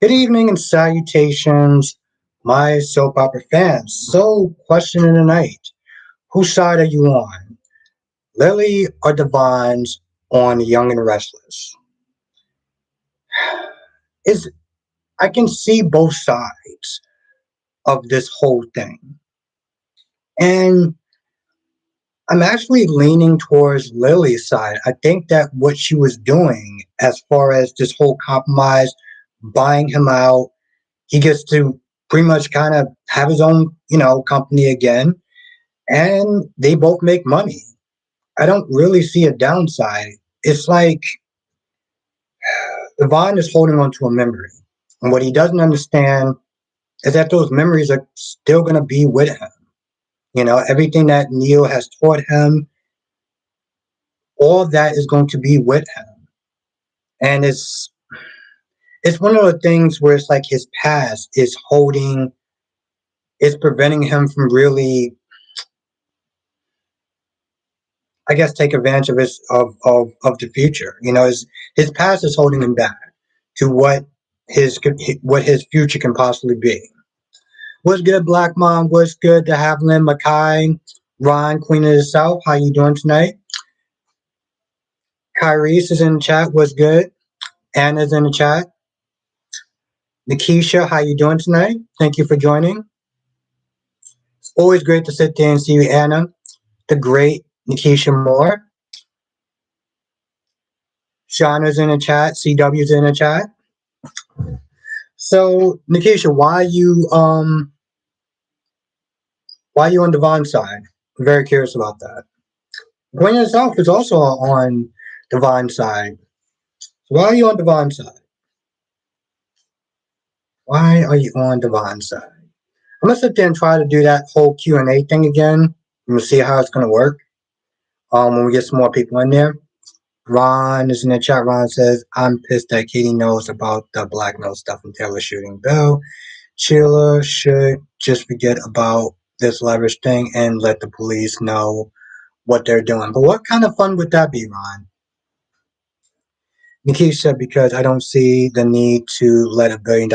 Good evening and salutations, my soap opera fans. So, question of the night: whose side are you on, Lily or Devon's on Young and Restless? Is I can see both sides of this whole thing, and I'm actually leaning towards Lily's side. I think that what she was doing, as far as this whole compromise, buying him out, he gets to pretty much kind of have his own, company again, and they both make money. I don't really see a downside. It's like Devon is holding on to a memory. And what he doesn't understand is that those memories are still going to be with him. Everything that Neil has taught him, all of that is going to be with him. And it's one of the things where it's like his past is preventing him from really, I guess, take advantage of the future. His past is holding him back to what his future can possibly be. What's good, Black Mom? What's good to have Lynn Mackay, Ron, Queen of the South? How you doing tonight? Kyrese is in the chat. What's good? Anna's in the chat. Nikisha, how you doing tonight? Thank you for joining. It's always great to sit there and see you, Anna. The great Nikisha Moore. Shauna's in the chat. CW's in the chat. So, Nikisha, why you on Devon's side? I'm very curious about that. Gwen yourself is also on Devon's side. So why are you on Devon's side? Why are you on Devon's side? I'm gonna sit there and try to do that whole Q&A thing again. We'll see how it's gonna work. When we get some more people in there. Ron is in the chat. Ron says, I'm pissed that Katie knows about the blackmail stuff and Taylor shooting Bill. Sheila should just forget about this leverage thing and let the police know what they're doing. But what kind of fun would that be, Ron? Nikki said, because I don't see the need to let $1 billion.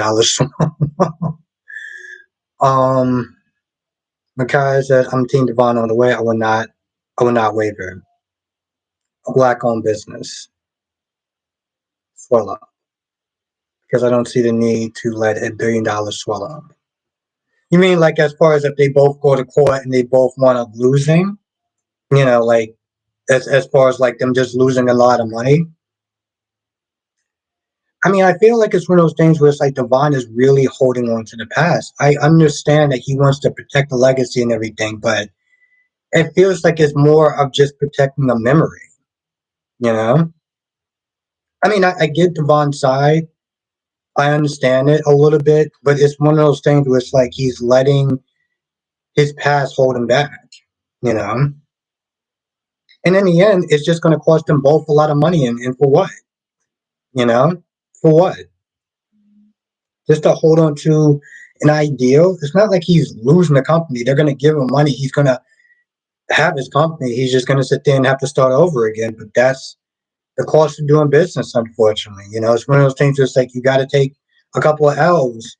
Makai said, I'm Team Devon on the way. I will not waver. A black-owned business. Swell up. Because I don't see the need to let $1 billion swell up. You mean like as far as if they both go to court and they both wind up losing? Like as far as like them just losing a lot of money? I mean, I feel like it's one of those things where it's like Devon is really holding on to the past. I understand that he wants to protect the legacy and everything, but it feels like it's more of just protecting a memory, you know? I mean, I get Devon's side. I understand it a little bit, but it's one of those things where it's like he's letting his past hold him back, you know? And in the end, it's just going to cost them both a lot of money. And for what? You know? For what? Just to hold on to an ideal. It's not like he's losing the company. They're going to give him money. He's going to have his company. He's just going to sit there and have to start over again. But that's the cost of doing business, unfortunately. It's one of those things that's like you got to take a couple of L's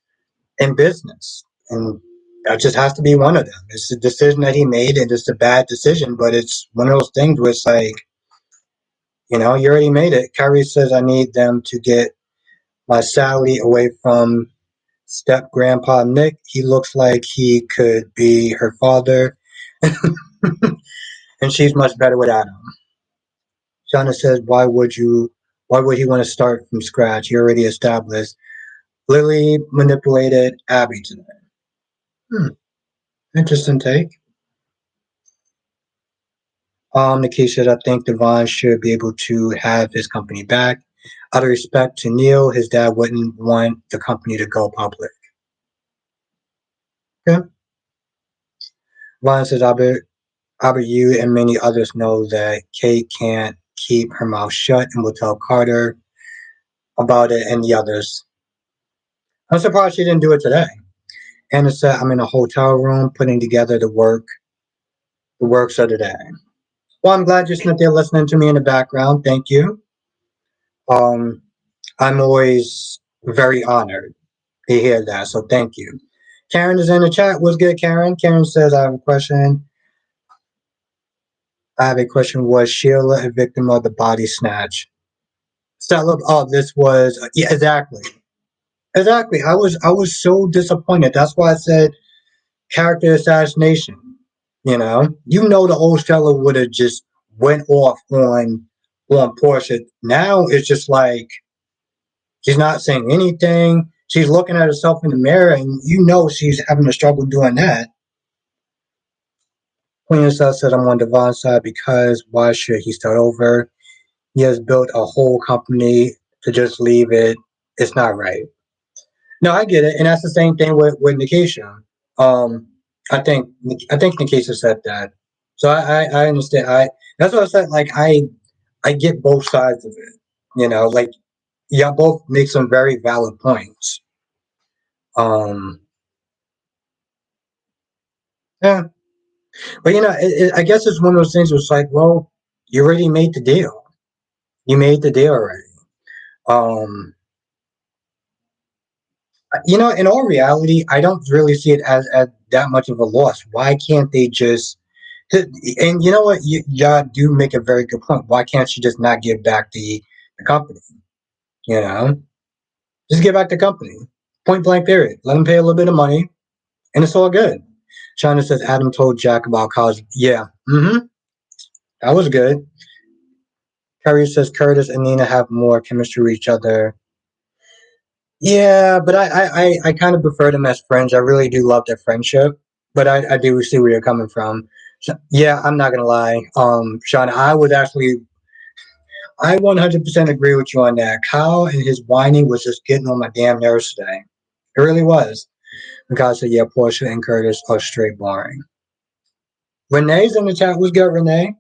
in business. And that just has to be one of them. It's a decision that he made, and it's a bad decision, but it's one of those things where it's like, you already made it. Kyrie says, I need them to get my Sally away from step grandpa Nick. He looks like he could be her father, and she's much better without him. Shauna says, why would he want to start from scratch? He already established. Lily manipulated Abby today. Interesting take. Nikisha, I think Devon should be able to have his company back. Out of respect to Neil, his dad wouldn't want the company to go public. Okay. Vaughn says, Albert, you and many others know that Kate can't keep her mouth shut and will tell Carter about it and the others. I'm surprised she didn't do it today. Anna said, I'm in a hotel room putting together the works of the day. Well, I'm glad you're sitting there listening to me in the background. Thank you. Um, I'm always Very honored to hear that. So thank you. Karen is in the chat. What's good, Karen? Karen says, I have a question. I have a question. Was Sheila a victim of the body snatch? So look, oh, this was yeah, exactly. Exactly. I was so disappointed. That's why I said character assassination. You know the old fella would have just went off on Portia. Now it's just like she's not saying anything. She's looking at herself in the mirror, and you know she's having a struggle doing that. Queen herself said, "I'm on Devon's side because why should he start over? He has built a whole company to just leave it. It's not right." No, I get it, and that's the same thing with Nikisha. Um, I think Nikisha said that, so I understand. That's what I said. Like I get both sides of it. Like y'all both make some very valid points. Um, yeah, but I guess it's one of those things where it's like, well, you already made the deal. You made the deal already. Um, in all reality, I don't really see it as that much of a loss. Why can't they just? And you know what? Y'all do make a very good point. Why can't she just not give back the company? You know, just give back the company. Point blank. Period. Let them pay a little bit of money, and it's all good. China says Adam told Jack about college. Yeah, that was good. Curry says Curtis and Nina have more chemistry with each other. Yeah, but I kind of prefer them as friends. I really do love their friendship, but I do see where you're coming from. So, yeah, I'm not gonna lie, Sean. I 100% agree with you on that. Kyle and his whining was just getting on my damn nerves today. It really was. Because said, yeah, Portia and Curtis are straight boring. Renee's in the chat. What's good, Renee?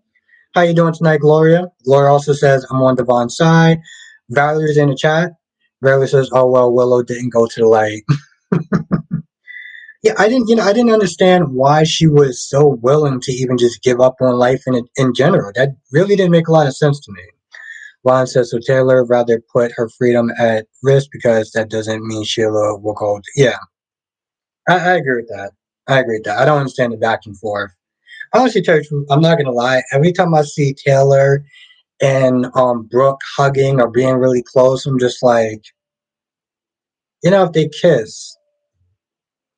How you doing tonight, Gloria? Gloria also says, I'm on Devon's side. Valerie's in the chat. Valerie says, oh, well, Willow didn't go to the light. Yeah, I didn't understand why she was so willing to even just give up on life in general. That really didn't make a lot of sense to me. Ron says, so Taylor rather put her freedom at risk because that doesn't mean Sheila will go. Yeah, I agree with that. I agree with that. I don't understand the back and forth. Honestly, tell you the truth, I'm not gonna lie. Every time I see Taylor and Brooke hugging or being really close, I'm just like, if they kiss,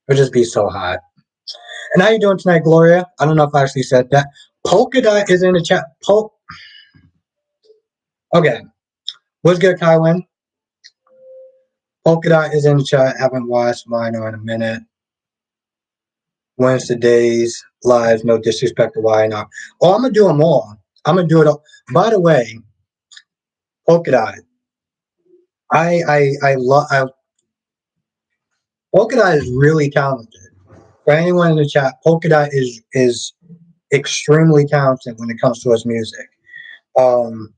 it would just be so hot. And how you doing tonight, Gloria? I don't know if I actually said that. Polka Dot is in the chat. Okay. What's good, Kylin? Polka Dot is in the chat. Haven't watched Minor in a minute. Wednesday days live. No disrespect to why not. Oh, I'm gonna do them all. I'm gonna do it all. By the way, Polka Dot. I love. Polka Dot is really talented. For anyone in the chat, Polka Dot is extremely talented when it comes to his music. Um,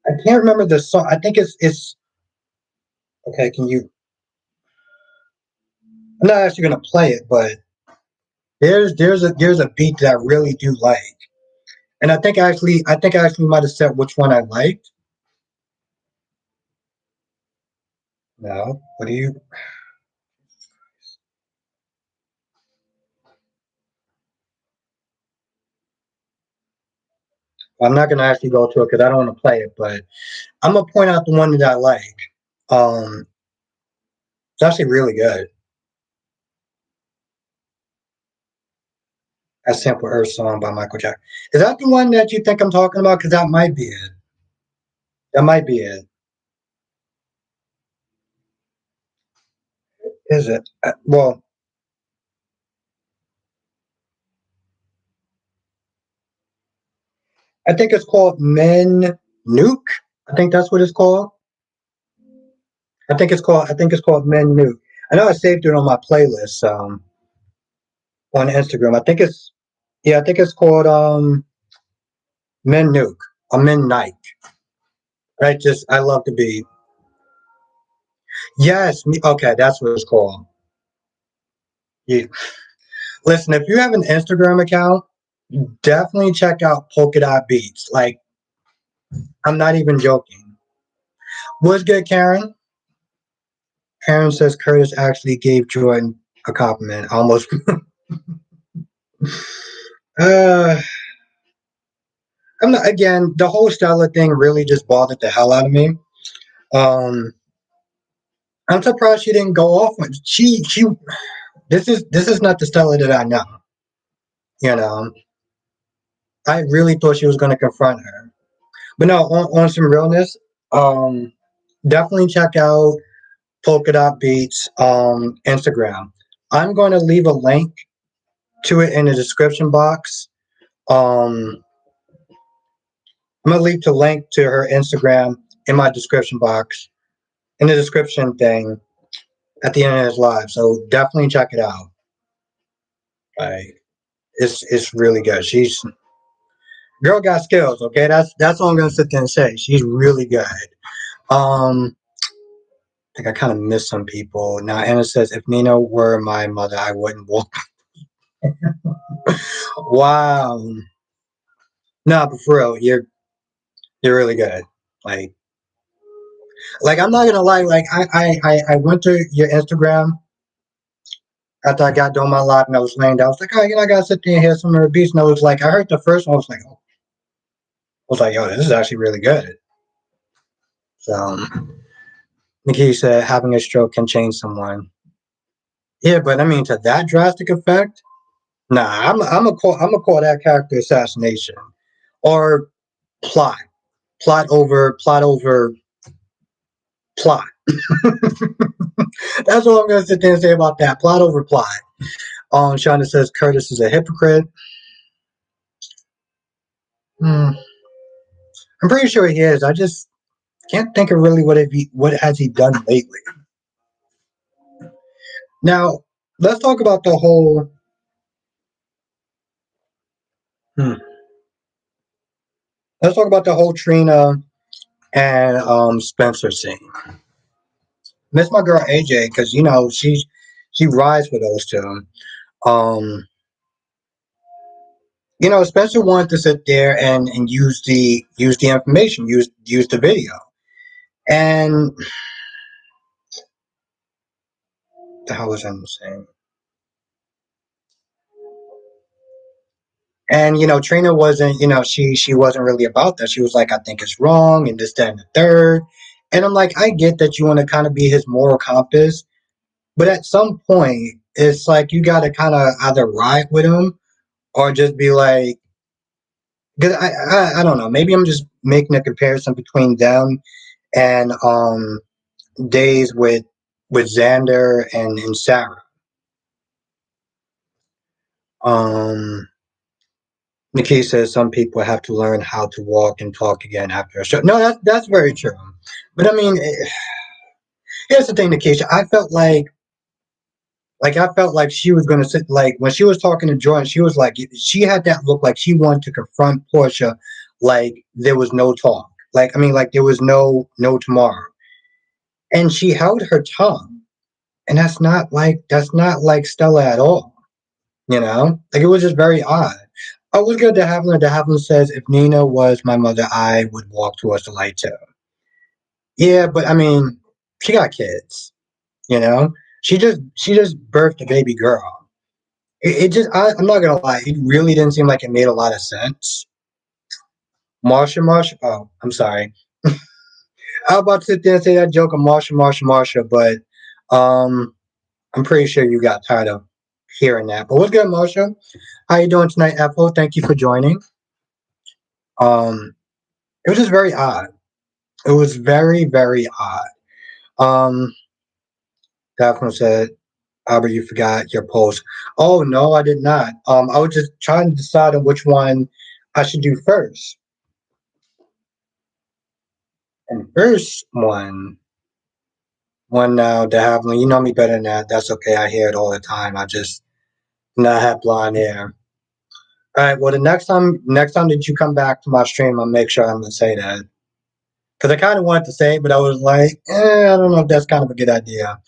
I can't remember the song. I think it's okay. Can you? I'm not actually gonna play it, but there's a beat that I really do like, and I think I actually might have said which one I liked. No, what do you? I'm not gonna actually go to it because I don't want to play it, but I'm gonna point out the one that I like. Um, it's actually really good. A Simple Earth song by Michael Jackson. Is that the one that you think I'm talking about? Because that might be it. That might be it. Is it? Well, I think it's called Men Nuke. I think that's what it's called. I think it's called Men Nuke. I know I saved it on my playlist on Instagram. I think it's called Men Nuke or Men Night. I love to be. Yes, okay, that's what it's called. You, listen, if you have an Instagram account, definitely check out Polka Dot Beats. Like, I'm not even joking. What's good, Karen? Aaron says Curtis actually gave Jordan a compliment. Almost. uh, I'm not, again, the whole Stella thing really just bothered the hell out of me. Um, I'm surprised she didn't go off. She. This is not the Stella that I know. You know, I really thought she was going to confront her. But no, on some realness, um, definitely check out Polka Dot Beats Instagram. I'm going to leave a link to it in the description box. Um, I'm going to leave the link to her Instagram in my description box, in the description thing at the end of his live. So definitely check it out. Like, it's really good. She's girl got skills. Okay, that's all I'm gonna sit there and say. She's really good. I think I kind of missed some people. Now Anna says, if Nina were my mother, I wouldn't walk. Wow. No, but for real, you're really good. Like like I'm not gonna lie. Like I went to your Instagram after I got done my live and I was laying down. I was like, oh, I gotta sit there and hear some of her beats. And I was like, I heard the first one. I was like, oh. I was like, yo, this is actually really good. So Nikki said, having a stroke can change someone. Yeah, but I mean, to that drastic effect, nah. I'm a call that character assassination or plot, plot over plot. That's all I'm gonna sit there and say about that. Plot over plot. Shonda says Curtis is a hypocrite. Hmm. I'm pretty sure he is. I just can't think of really what has he done lately. Now, let's talk about the whole. Hmm, let's talk about the whole Trina and Spencer scene. Miss my girl AJ because she rides with those two. Um, Spencer wanted to sit there and use the information, use the video, and the hell was I saying? And Trina wasn't, she wasn't really about that. She was like, I think it's wrong, and this, that, and the third. And I'm like, I get that you want to kind of be his moral compass, but at some point, it's like you got to kind of either ride with him or just be like, because I don't know, maybe I'm just making a comparison between them and days with Xander and Sarah. Um, Nikki says some people have to learn how to walk and talk again after a show. No, that's very true. But I mean, here's the thing, Nikki. I felt like she was gonna sit like when she was talking to Jordan. She was like she had that look like she wanted to confront Portia, like there was no talk. Like I mean, like there was no tomorrow, and she held her tongue, and that's not like Stella at all. Like it was just very odd. I was good to Havlin. De Havlin says, if Nina was my mother, I would walk towards the light too. Yeah, but I mean, she got kids. You know, she just birthed a baby girl. It just I'm not gonna lie, it really didn't seem like it made a lot of sense. Marsha. Oh, I'm sorry. I was about to sit there and say that joke of Marsha, but um, I'm pretty sure you got tired of hearing that. But what's good, Marsha? How you doing tonight, Ethel? Thank you for joining. Um, it was just very odd. It was very, very odd. Um, Daphne said, Albert, you forgot your post. Oh no, I did not. I was just trying to decide on which one I should do first. And first one now, Daphne, you know me better than that. That's okay. I hear it all the time. I just not have blonde hair. All right. Well, the next time that you come back to my stream, I'll make sure I'm gonna say that because I kind of wanted to say it, but I was like, I don't know if that's kind of a good idea.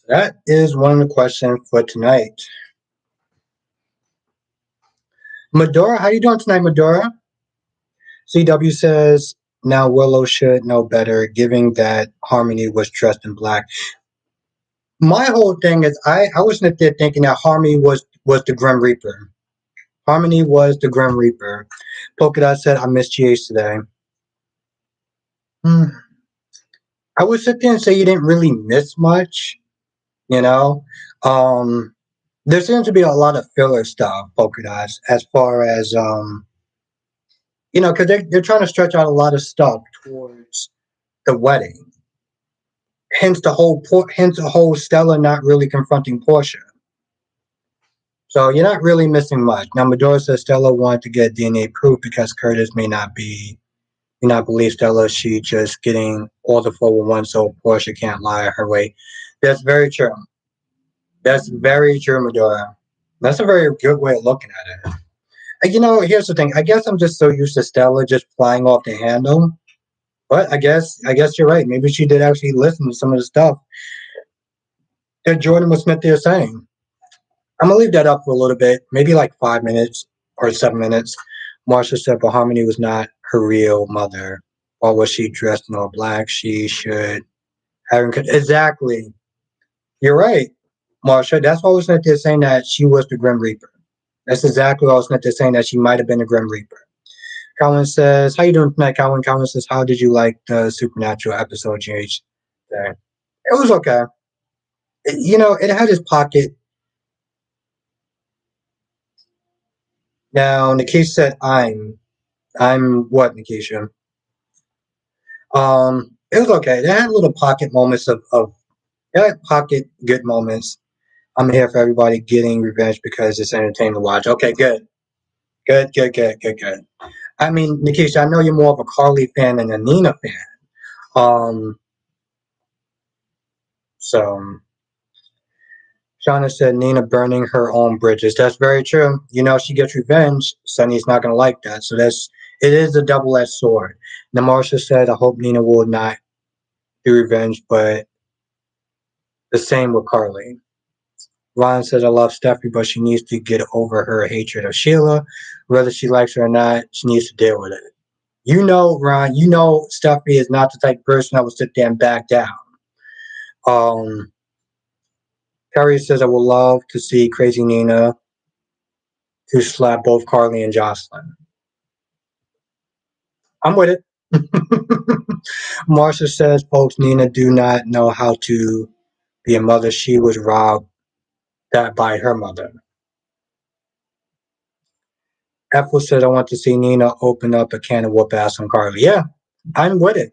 That is one of the questions for tonight. Medora, how you doing tonight, Medora? CW says now Willow should know better, given that Harmony was dressed in black. My whole thing is I was sitting there thinking that Harmony was the Grim Reaper. Harmony was the Grim Reaper. Polka Dot said I missed GH today. Hmm. I would sit there and say you didn't really miss much, you know. Um, there seems to be a lot of filler stuff, Polka Dots, as far as because they're trying to stretch out a lot of stuff towards the wedding. Hence the whole Stella not really confronting Portia. So you're not really missing much. Now Medora says Stella wanted to get DNA proof because Curtis may not believe Stella. She just getting all the 411 so Portia can't lie her way. That's very true. That's very true, Medora. That's a very good way of looking at it. Here's the thing. I guess I'm just so used to Stella just flying off the handle. But I guess you're right. Maybe she did actually listen to some of the stuff that Jordan was Smith there saying. I'm gonna leave that up for a little bit, maybe like 5 minutes or 7 minutes. Marsha said, but Harmony was not her real mother. Or was she dressed in all black? She should have exactly. You're right, Marsha. That's why I was meant to saying that she was the Grim Reaper. That's exactly what I was meant to saying that she might have been the Grim Reaper. Colin says, "How you doing tonight, Colin?" Colin says, "How did you like the Supernatural episode, GH?" It was okay. It had its pocket. Now, Nikisha said, I'm what, Nikisha? It was okay. They had little pocket moments of they had pocket good moments. I'm here for everybody getting revenge because it's entertaining to watch. Okay, good. Good, good, good, good, good. I mean, Nikisha, I know you're more of a Carly fan than a Nina fan. Um, so Shauna said Nina burning her own bridges. That's very true. She gets revenge. Sunny's not gonna like that. So it is a double-edged sword. Namarsha said, I hope Nina will not do revenge, but the same with Carly. Ron says, I love Steffi, but she needs to get over her hatred of Sheila. Whether she likes her or not, she needs to deal with it. Ron, Steffi is not the type of person that will sit there and back down. Um, Carrie says, I would love to see Crazy Nina to slap both Carly and Jocelyn. I'm with it. Marsha says, folks, Nina do not know how to be a mother. She was robbed that by her mother. Ethel said, I want to see Nina open up a can of whoop ass on Carly. Yeah, I'm with it.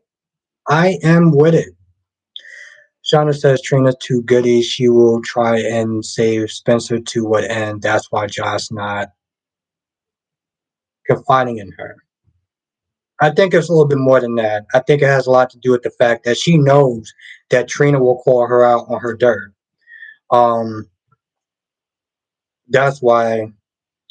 I am with it. Shauna says Trina's too goody. She will try and save Spencer to what end. That's why Josh not confiding in her. I think it's a little bit more than that. I think it has a lot to do with the fact that she knows that Trina will call her out on her dirt. Um, that's why,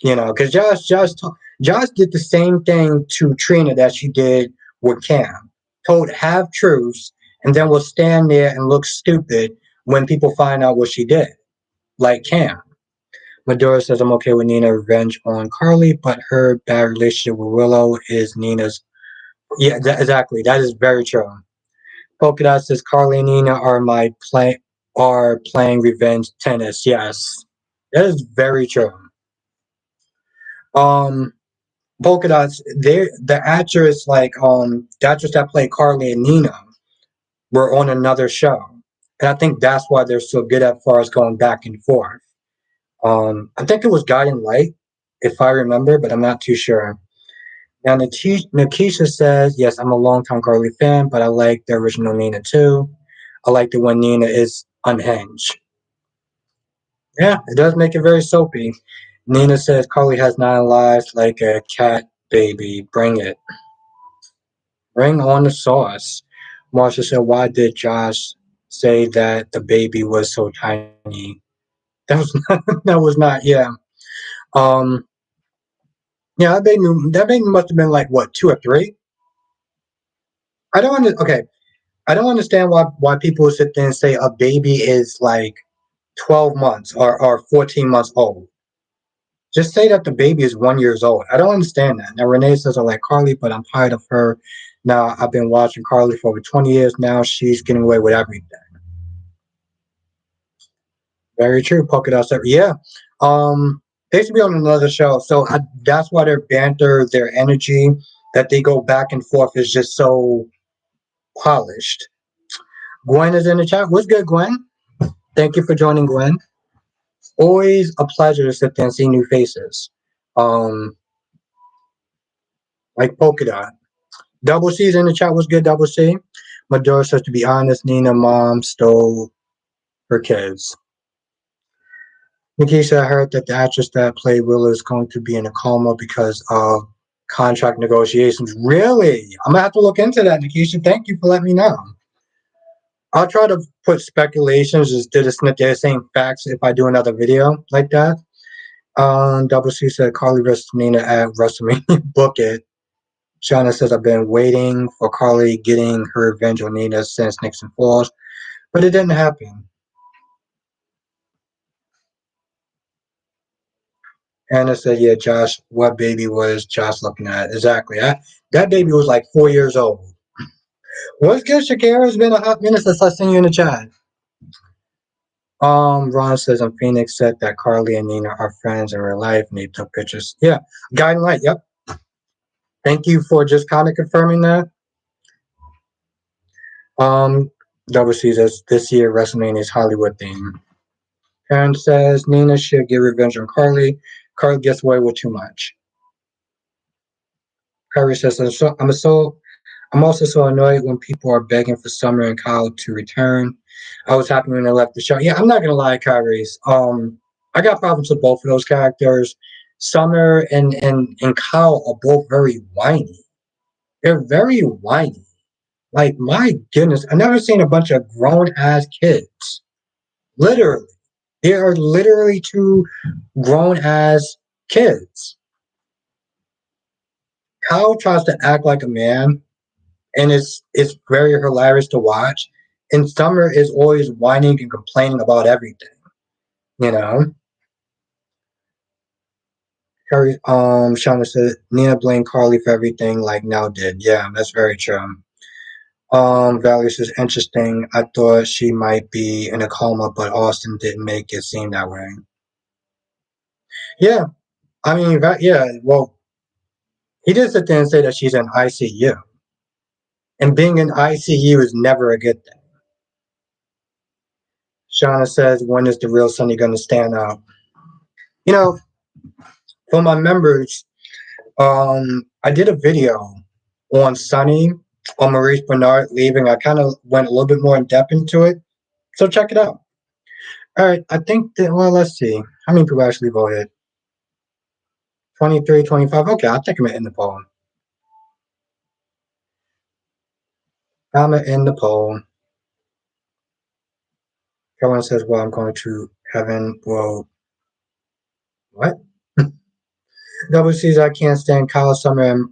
because Josh did the same thing to Trina that she did with Cam. Told half truths and then will stand there and look stupid when people find out what she did, like Cam. Medora says, I'm okay with Nina revenge on Carly, but her bad relationship with Willow is Nina's. Yeah, exactly. That is very true. Polka Dot says, Carly and Nina are playing revenge tennis. Yes, that is very true. Um, Polka Dots, the actress the actress that played Carly and Nina were on another show, and I think that's why they're so good as far as going back and forth. I think it was Guiding Light, if I remember, but I'm not too sure. Now, Nikisha says, yes, I'm a longtime Carly fan, but I like the original Nina too. I like it when Nina is unhinged. Yeah, it does make it very soapy. Nina says Carly has 9 lives like a cat baby. Bring it. Bring on the sauce. Marsha said, why did Josh say that the baby was so tiny? That was not, that was not, yeah. Um, yeah, that baby must have been like what, 2 or 3? I don't okay. I don't understand why people sit there and say a baby is like 12 months or 14 months old. Just say that the baby is 1 years old. I don't understand that. Now Renee says I like Carly, but I'm tired of her. Now I've been watching Carly for over 20 years now. She's getting away with everything. Very true. Polka dots. Yeah. They should be on another show. So that's why their banter, their energy, that they go back and forth is just so polished. Gwen is in the chat. What's good, Gwen? Thank you for joining, Gwen. Always a pleasure to sit there and see new faces. Um, like Polka Dot. Double C's in the chat. What's good, Double C? Madura says, to be honest, Nina mom stole her kids. Nikisha, I heard that the actress that played Willow is going to be in a coma because of contract negotiations. Really? I'm gonna have to look into that, Nikisha. Thank you for letting me know. I'll try to put speculations just to the snip the same facts if I do another video like that. Double C said Carly versus Nina at WrestleMania. Book it. Shauna says I've been waiting for Carly getting her revenge on Nina since Nixon Falls, but it didn't happen. Anna said, yeah, Josh, what baby was Josh looking at? Exactly. That baby was like 4 years old. What's good, Shakira? It's been a hot minute since I seen you in the chat. Ron says on Phoenix said that Carly and Nina are friends in real life and they took pictures. Yeah. Guiding light, yep. Thank you for just kind of confirming that. Um, Double C says this year WrestleMania's Hollywood theme. Karen says Nina should get revenge on Carly. Carly gets away with too much. Kyrie says I'm also so annoyed when people are begging for Summer and Kyle to return. I was happy when they left the show. Yeah, I'm not gonna lie, Kyrie's. I got problems with both of those characters. Summer and Kyle are both very whiny. They're very whiny. Like my goodness, I've never seen a bunch of grown ass kids. Literally, they are literally two grown ass kids. Kyle tries to act like a man, and it's very hilarious to watch. And Summer is always whining and complaining about everything. You know, Carrie, Shauna said Nina blamed Carly for everything, like Nell did. Yeah, that's very true. Valerie says interesting. I thought she might be in a coma, but Austin didn't make it seem that way. Yeah, I mean, yeah. Well, he did sit there and say that she's in ICU, and being in ICU is never a good thing. Shauna says, when is the real Sonny going to stand up? You know, for my members, I did a video on Sonny, on Maurice Bernard leaving. I kind of went a little bit more in depth into it. So check it out. All right. I think that, well, let's see. How many people actually voted? 23, 25. Okay. I think I'm going to end the poll. I'm going to end the poll. Everyone says, well, I'm going to heaven. Well, what? Double C's, I can't stand Kyle Summer and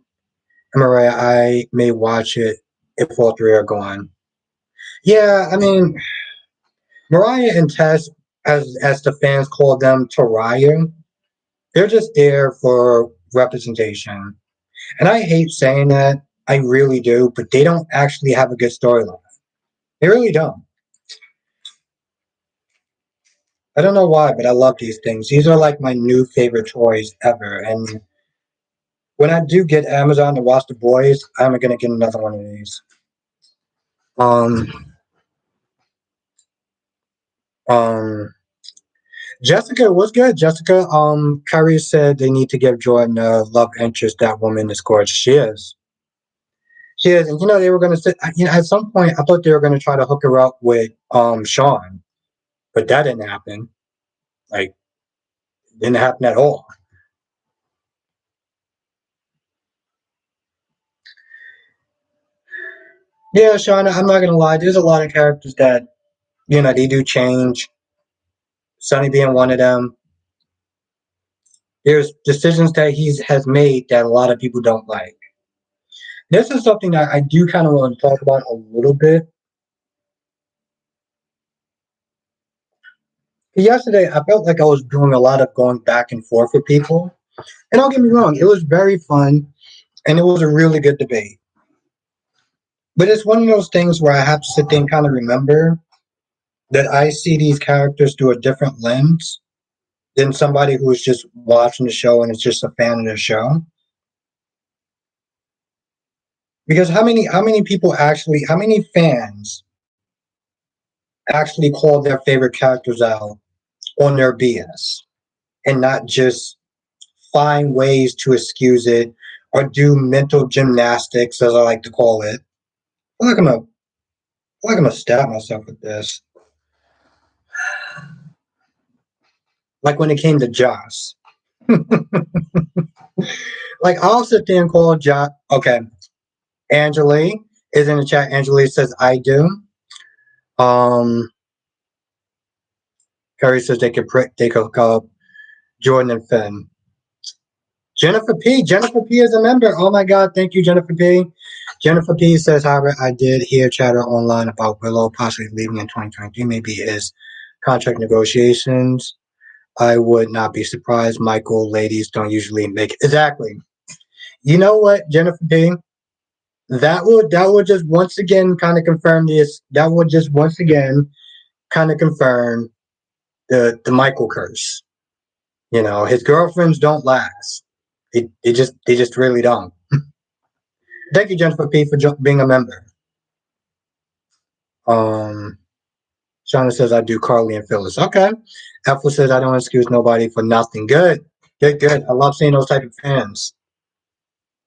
Mariah. I may watch it if all three are gone. Yeah, I mean, Mariah and Tess, as the fans call them, Taraya, they're just there for representation. And I hate saying that, I really do, but they don't actually have a good storyline. They really don't. I don't know why, but I love these things. These are like my new favorite toys ever. And when I do get Amazon to watch The Boys, I'm gonna get another one of these. Um, um, Jessica, what's good? Jessica, Kyrie said they need to give Jordan a love interest. That woman is gorgeous. She is. She is. And they were gonna sit at some point I thought they were gonna try to hook her up with Sean, but that didn't happen. Like didn't happen at all. Yeah, Sean, I'm not gonna lie, there's a lot of characters that, they do change. Sonny being one of them. There's decisions that he has made that a lot of people don't like. This is something that I do kind of want to talk about a little bit. Yesterday, I felt like I was doing a lot of going back and forth with people. And don't get me wrong, it was very fun and it was a really good debate. But it's one of those things where I have to sit there and kind of remember that I see these characters through a different lens than somebody who is just watching the show and is just a fan of the show. Because how many fans actually call their favorite characters out on their BS and not just find ways to excuse it or do mental gymnastics, as I like to call it. I feel like I'm gonna stab myself with this. Like when it came to Joss. Like I'll sit there and call Joss. Okay, Angeli is in the chat. Angeli says I do. Um, Curry says they could hook up Jordan and Finn. Jennifer P is a member. Oh my God, thank you, Jennifer P. Jennifer P says, however, I did hear chatter online about Willow possibly leaving in 2023. Maybe it is contract negotiations. I would not be surprised. Michael, ladies don't usually make it. Exactly. You know what, Jennifer P? That would just once again kind of confirm this. That would just once again kind of confirm the Michael curse. You know, his girlfriends don't last. They just really don't. Thank you, Jennifer P, for being a member. Um, Shauna says I do Carly and Phyllis. Okay. Ethel says I don't excuse nobody for nothing. Good. Good, good. I love seeing those type of fans.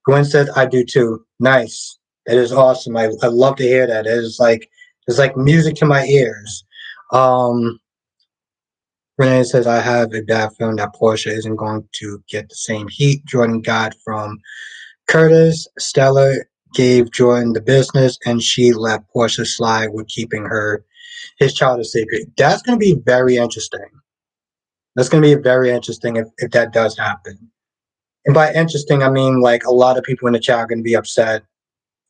Gwen says I do too. Nice. It is awesome. I love to hear that. It's like music to my ears. Um Renee says I have a bad feeling that Portia isn't going to get the same heat Jordan got from Curtis. Stella gave Jordan the business and she let Portia slide with keeping his child a secret. That's gonna be very interesting. That's gonna be very interesting if that does happen. And by interesting I mean like a lot of people in the chat are gonna be upset,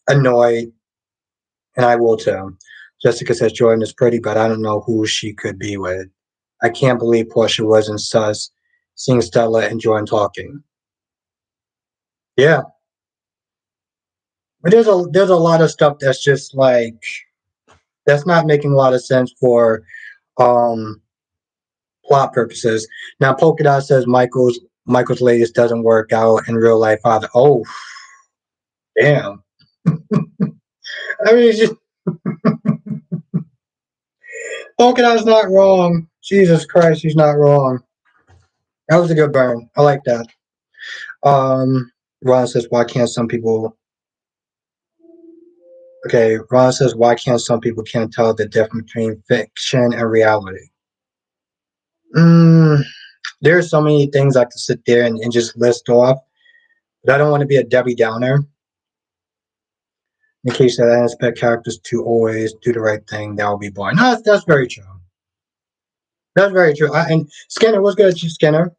annoyed, and I will too. Jessica says Jordan is pretty, but I don't know who she could be with. I can't believe Portia wasn't sus seeing Stella and Jordan talking. Yeah. But there's a lot of stuff that's just like that's not making a lot of sense for um plot purposes. Now Polka Dot says Michael's latest doesn't work out in real life either. Oh damn. I mean it's just Polka Dot's not wrong. Jesus Christ, she's not wrong. That was a good burn. I like that. Ron says, why can't some people okay, Ron says, why can't some people can't tell the difference between fiction and reality? Mm, there are so many things I could sit there and just list off, but I don't want to be a Debbie Downer. In case that I expect characters to always do the right thing, that will be boring. No, that's very true. That's very true. And Skinner, what's good at you, Skinner?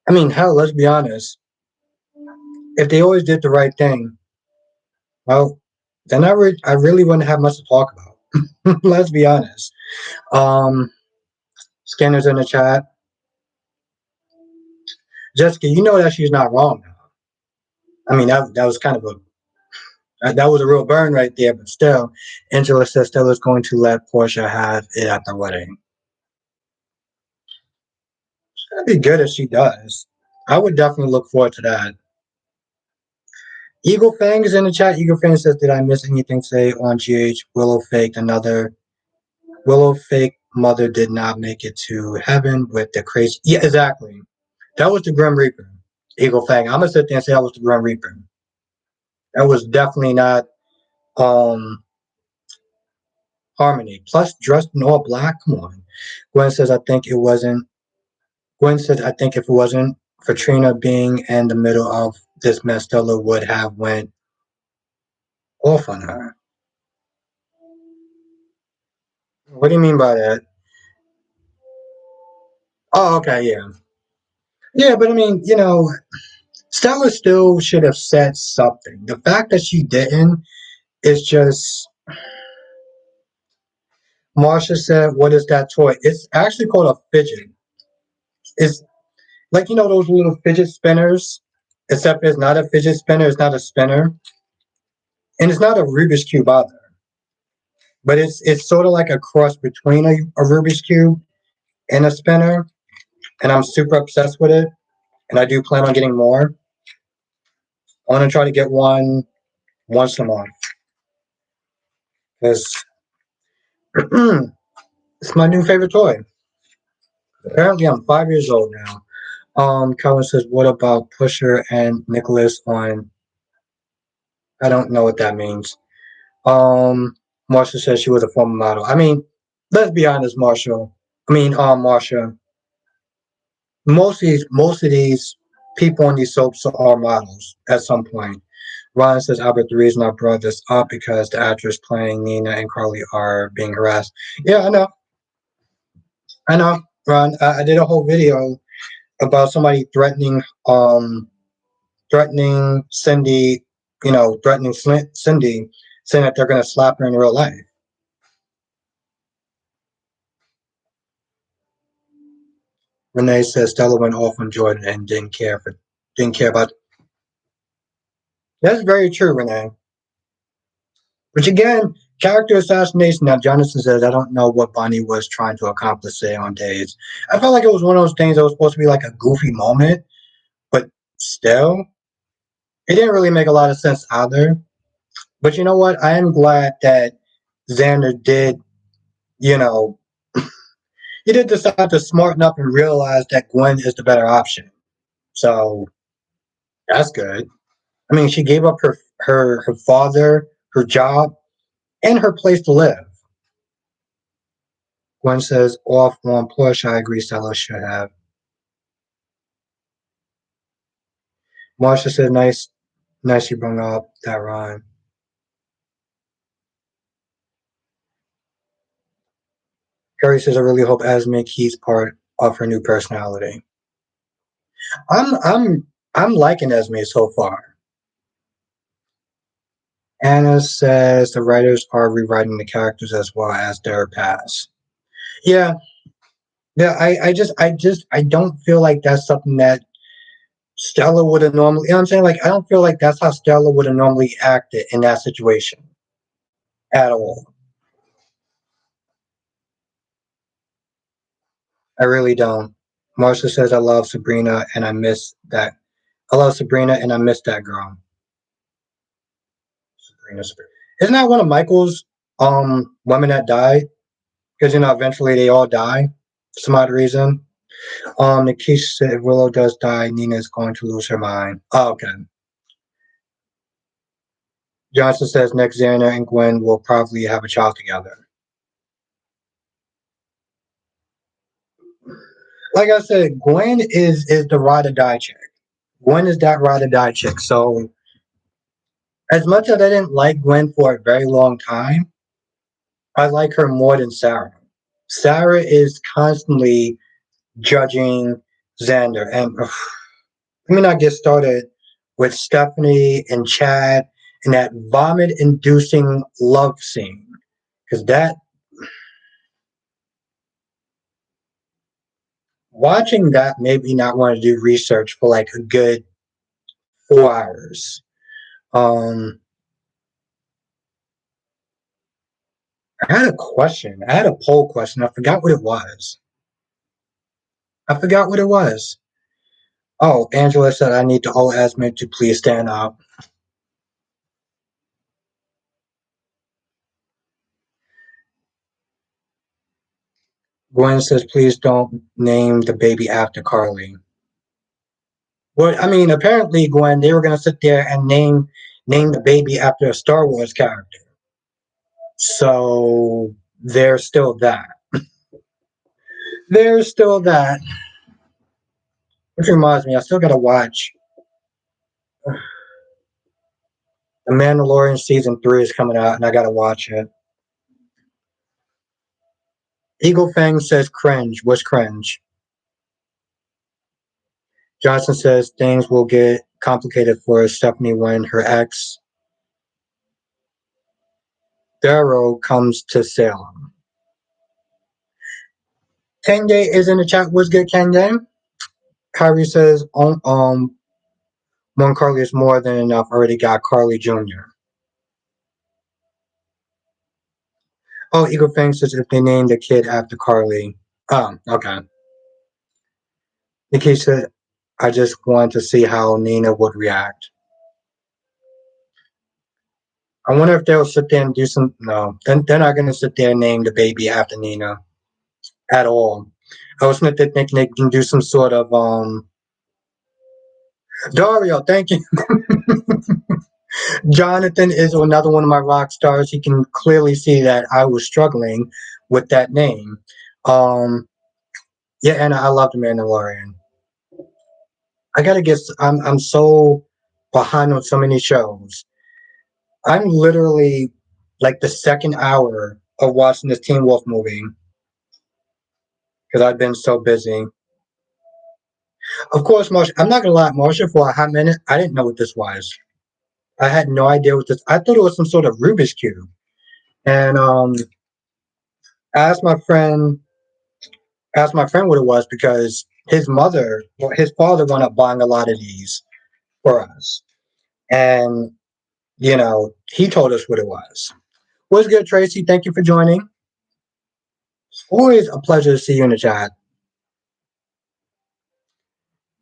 I mean, hell, let's be honest. If they always did the right thing, well, then I really wouldn't have much to talk about. Let's be honest. Um, Skinner's in the chat. Jessica, you know that she's not wrong now. I mean, that was kind of that was a real burn right there, but still, Angela says Stella's going to let Portia have it at the wedding. It's gonna be good if she does. I would definitely look forward to that. Eagle Fang is in the chat. Eagle Fang says, "Did I miss anything today on GH? Willow fake mother did not make it to heaven with the crazy. Yeah, exactly. That was the Grim Reaper. Eagle Fang. I'm gonna sit there and say that was the Grim Reaper. That was definitely not um Harmony. Plus, dressed in all black. Come on. Gwen says, I think it wasn't. Gwen says, I think if it wasn't for Trina being in the middle of this mess, Stella would have went off on her. What do you mean by that? Oh, okay, yeah. Yeah, but I mean, Stella still should have said something. The fact that she didn't is just Marsha said, "What is that toy?" It's actually called a fidget. It's like those little fidget spinners, except it's not a fidget spinner. It's not a spinner, and it's not a Rubik's cube either. But it's sort of like a cross between a Rubik's cube and a spinner, and I'm super obsessed with it. And I do plan on getting more. I want to try to get one once a month because it's my new favorite toy. Apparently, I'm 5 years old now. Calvin says, "What about Pusher and Nicholas on?" I don't know what that means. Um, Marsha says she was a former model. I mean, let's be honest, Marshall. Marsha. Most of these people on these soaps are models at some point. Ryan says, Albert, the reason I brought this up because the actress playing Nina and Carly are being harassed. Yeah, I know, Ron. I did a whole video about somebody threatening Cindy, threatening Cindy, saying that they're going to slap her in real life. Renee says Stella went off on Jordan and didn't care about. That's very true, Renee. Which again, character assassination. Now, Jonathan says, I don't know what Bonnie was trying to accomplish say on days. I felt like it was one of those things that was supposed to be like a goofy moment, but still, it didn't really make a lot of sense either. But you know what? I am glad that Xander did, you know, he did decide to smarten up and realize that Gwen is the better option. So that's good. I mean, she gave up her father, her job, and her place to live. Gwen says, off one push. I agree, Stella should have. Marsha said, nice you brought up that rhyme. Carrie says, I really hope Esme keeps part of her new personality. I'm I'm I'm liking Esme so far. Anna says the writers are rewriting the characters as well as their past. Yeah, yeah. I don't feel like that's something that Stella would have normally. You know what I'm saying? Like, I don't feel like that's how Stella would have normally acted in that situation at all. I really don't. Marcia says I love Sabrina and I miss that. I love Sabrina and I miss that girl. Sabrina. Isn't that one of Michael's women that died? Because eventually they all die for some odd reason. Nikisha said if Willow does die, Nina is going to lose her mind. Oh, okay. Johnson says next Xander and Gwen will probably have a child together. Like I said, Gwen is the ride or die chick. Gwen is that ride or die chick. So as much as I didn't like Gwen for a very long time, I like her more than Sarah. Sarah is constantly judging Xander, and let me not get started with Stephanie and Chad and that vomit-inducing love scene because that watching that made me not want to do research for like a good 4 hours. Um, I had a question. I had a poll question. I forgot what it was. I forgot what it was. Oh, Angela said I need to owe Esme to please stand up. Gwen says please don't name the baby after Carly. Well, I mean, apparently, Gwen, they were going to sit there and name the baby after a Star Wars character. So there's still that. There's still that. Which reminds me, I still got to watch The Mandalorian season 3 is coming out, and I got to watch it. Eagle Fang says cringe. What's cringe? Johnson says things will get complicated for Stephanie when her ex Darrow comes to Salem. Kanye is in the chat. What's good, Kanye? Kyrie says, one Carly is more than enough. Already got Carly Jr. Oh, Eagle Fang says if they named the kid after Carly. Oh, okay. Nikki said, I just want to see how Nina would react. I wonder if they'll sit there and do some. No, then they're not going to sit there and name the baby after Nina at all. I was thinking they can do some sort of Dario, thank you. Jonathan is another one of my rock stars. He can clearly see that I was struggling with that name. Um, yeah, and I love the Mandalorian. I gotta get. I'm so behind on so many shows. I'm literally like the second hour of watching this Teen Wolf movie because I've been so busy. Of course, Marsha. I'm not gonna lie, Marsha. For a hot minute, I didn't know what this was. I had no idea what this. I thought it was some sort of Rubik's cube. And I asked my friend what it was because his father wound up buying a lot of these for us, and he told us what it was. What's good, Tracy? Thank you for joining. Always a pleasure to see you in the chat.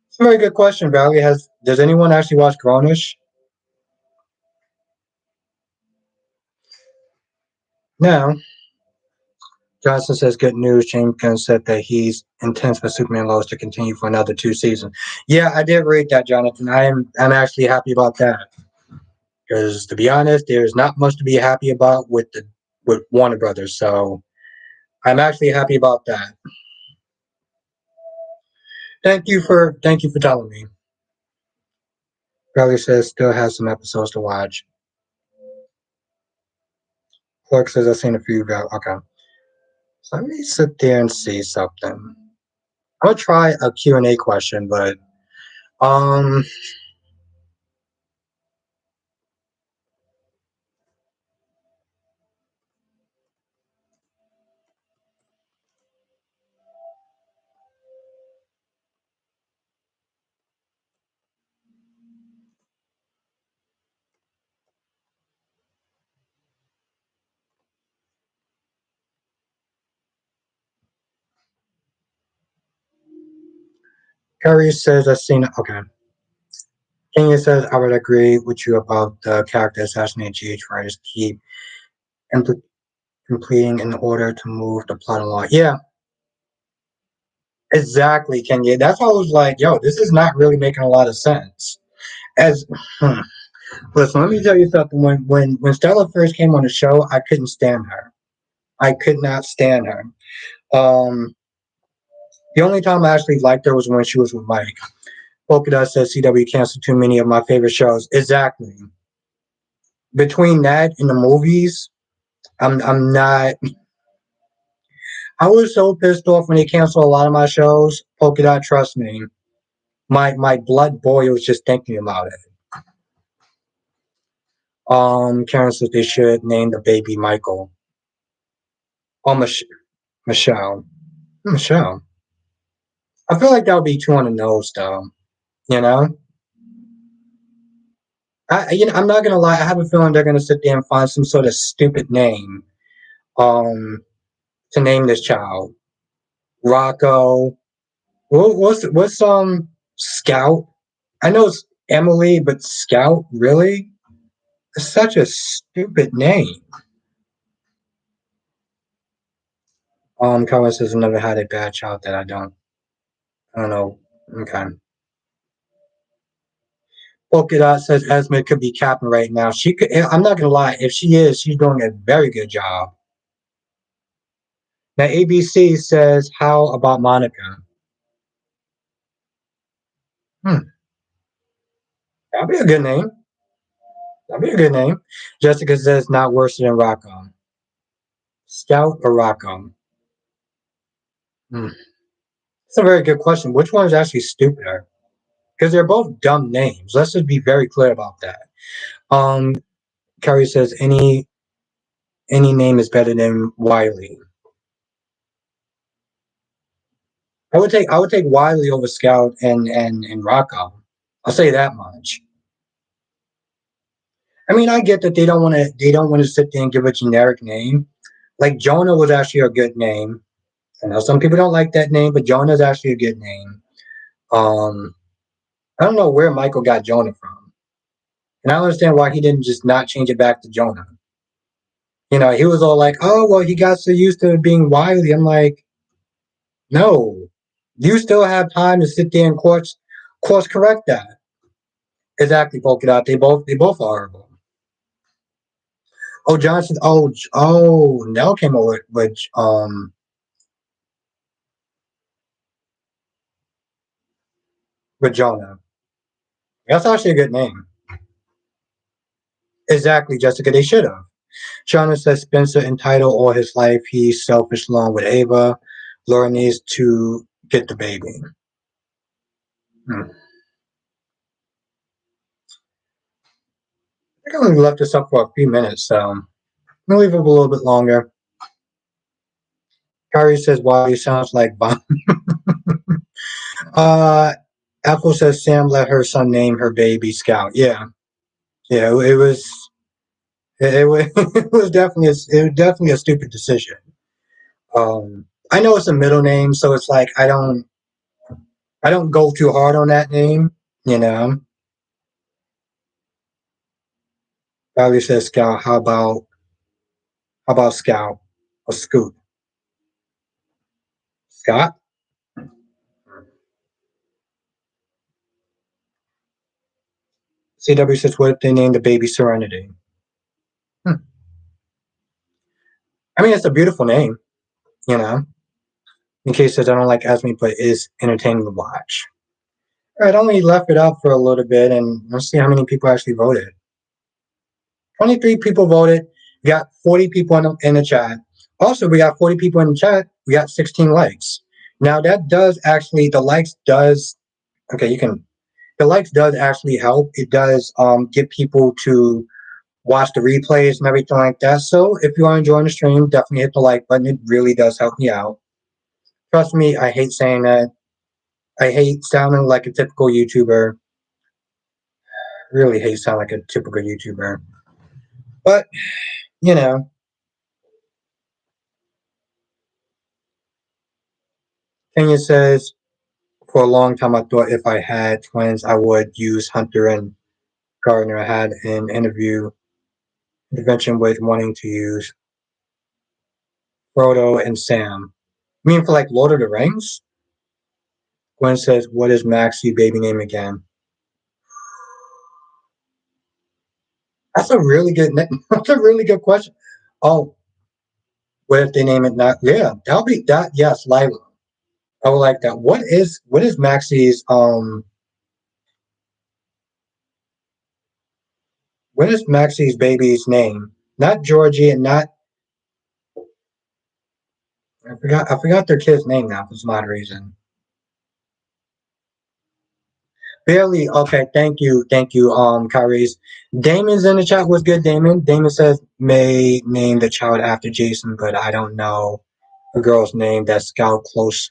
It's a very good question, Valerie. Does anyone actually watch Grownish? No. Johnson says good news. James Gunn said that he's intense for Superman Lois to continue for another 2 seasons. Yeah, I did read that, Jonathan. I'm actually happy about that. Because to be honest, there's not much to be happy about with Warner Brothers. So I'm actually happy about that. Thank you for telling me. Riley says still has some episodes to watch. Clark says I've seen a few. Okay, so let me sit there and see something. I'll try a Q&A question, but um, Carrie says I've seen. Okay, Kenya says I would agree with you about the character assassinate GH writers keep impl- completing in order to move the plot along. Yeah, exactly, Kenya. That's why I was like, yo, this is not really making a lot of sense. As hmm, Listen, let me tell you something. When Stella first came on the show, I couldn't stand her. I could not stand her. Um, the only time I actually liked her was when she was with Mike. Polka Dot says CW canceled too many of my favorite shows. Exactly. Between that and the movies, I'm not. I was so pissed off when they canceled a lot of my shows. Polka Dot, trust me, my blood boils just thinking about it. Karen says they should name the baby Michael. Oh, Michelle. Michelle. I feel like that would be too on the nose, though. You know, I'm not gonna lie. I have a feeling they're gonna sit there and find some sort of stupid name, um, to name this child. Rocco. What's Scout? I know it's Emily, but Scout really? It's such a stupid name. Colin says never had a bad child that I don't know. Okay. Polka Dot says Esme could be captain right now. She could. I'm not gonna lie. If she is, she's doing a very good job. Now ABC says, how about Monica? Hmm, that'd be a good name. That'd be a good name. Jessica says not worse than Rocco. Scout or Rocco? Hmm. That's a very good question. Which one is actually stupider? Because they're both dumb names. Let's just be very clear about that. Um, Carrie says any name is better than Wiley. I would take Wiley over Scout and Rocco. I'll say that much. I mean, I get that they don't want to sit there and give a generic name. Like Jonah was actually a good name. I know some people don't like that name, but Jonah is actually a good name. Um, I don't know where Michael got Jonah from, and I don't understand why he didn't just not change it back to Jonah. He was all like, "Oh, well, he got so used to being Wiley." I'm like, no, you still have time to sit there and course correct that. Exactly, Polka Dot. They both are horrible. Oh, Johnson. Oh, Nell came over with Jonah. That's actually a good name. Exactly, Jessica. They should have. Shauna says Spencer entitled all his life. He's selfish along with Ava. Laura needs to get the baby. Hmm. I think I only left this up for a few minutes, so I'm gonna leave it a little bit longer. Kyrie says, "Wow, he sounds like Bob." Uh, Apple says Sam let her son name her baby Scout. Yeah, yeah, it was it was definitely a stupid decision. I know it's a middle name, so it's like I don't go too hard on that name. You know, Kyrie says Scout. How about Scout or Scoot? Scott? CW says, what if they name the baby Serenity? Hmm. I mean, it's a beautiful name, you know. In case says I don't like Esme, but it is entertaining to watch. All right, I only left it up for a little bit, and let's see how many people actually voted. 23 people voted. We got 40 people in the chat. Also, we got 40 people in the chat. We got 16 likes. Now that does actually the likes does okay. The likes does actually help. It does get people to watch the replays and everything like that. So if you are enjoying the stream, definitely hit the like button. It really does help me out. Trust me, I hate saying that. I hate sounding like a typical YouTuber. Really hate sounding like a typical YouTuber. But, you know, Kenya says, for a long time, I thought if I had twins, I would use Hunter and Gardner. I had an intervention with wanting to use Frodo and Sam. You mean for like Lord of the Rings? Gwen says, what is Maxie baby name again? That's a really good that's a really good question. Oh, what if they name it not? Yeah, that'll be that. Yes, Lila. I would like that. What is Maxie's what is Maxie's baby's name? Not Georgie and not I forgot their kid's name now for some odd reason. Barely. Okay, thank you, Kyrie's. Damon's in the chat. What's good, Damon? Damon says may name the child after Jason, but I don't know a girl's name that's Scout close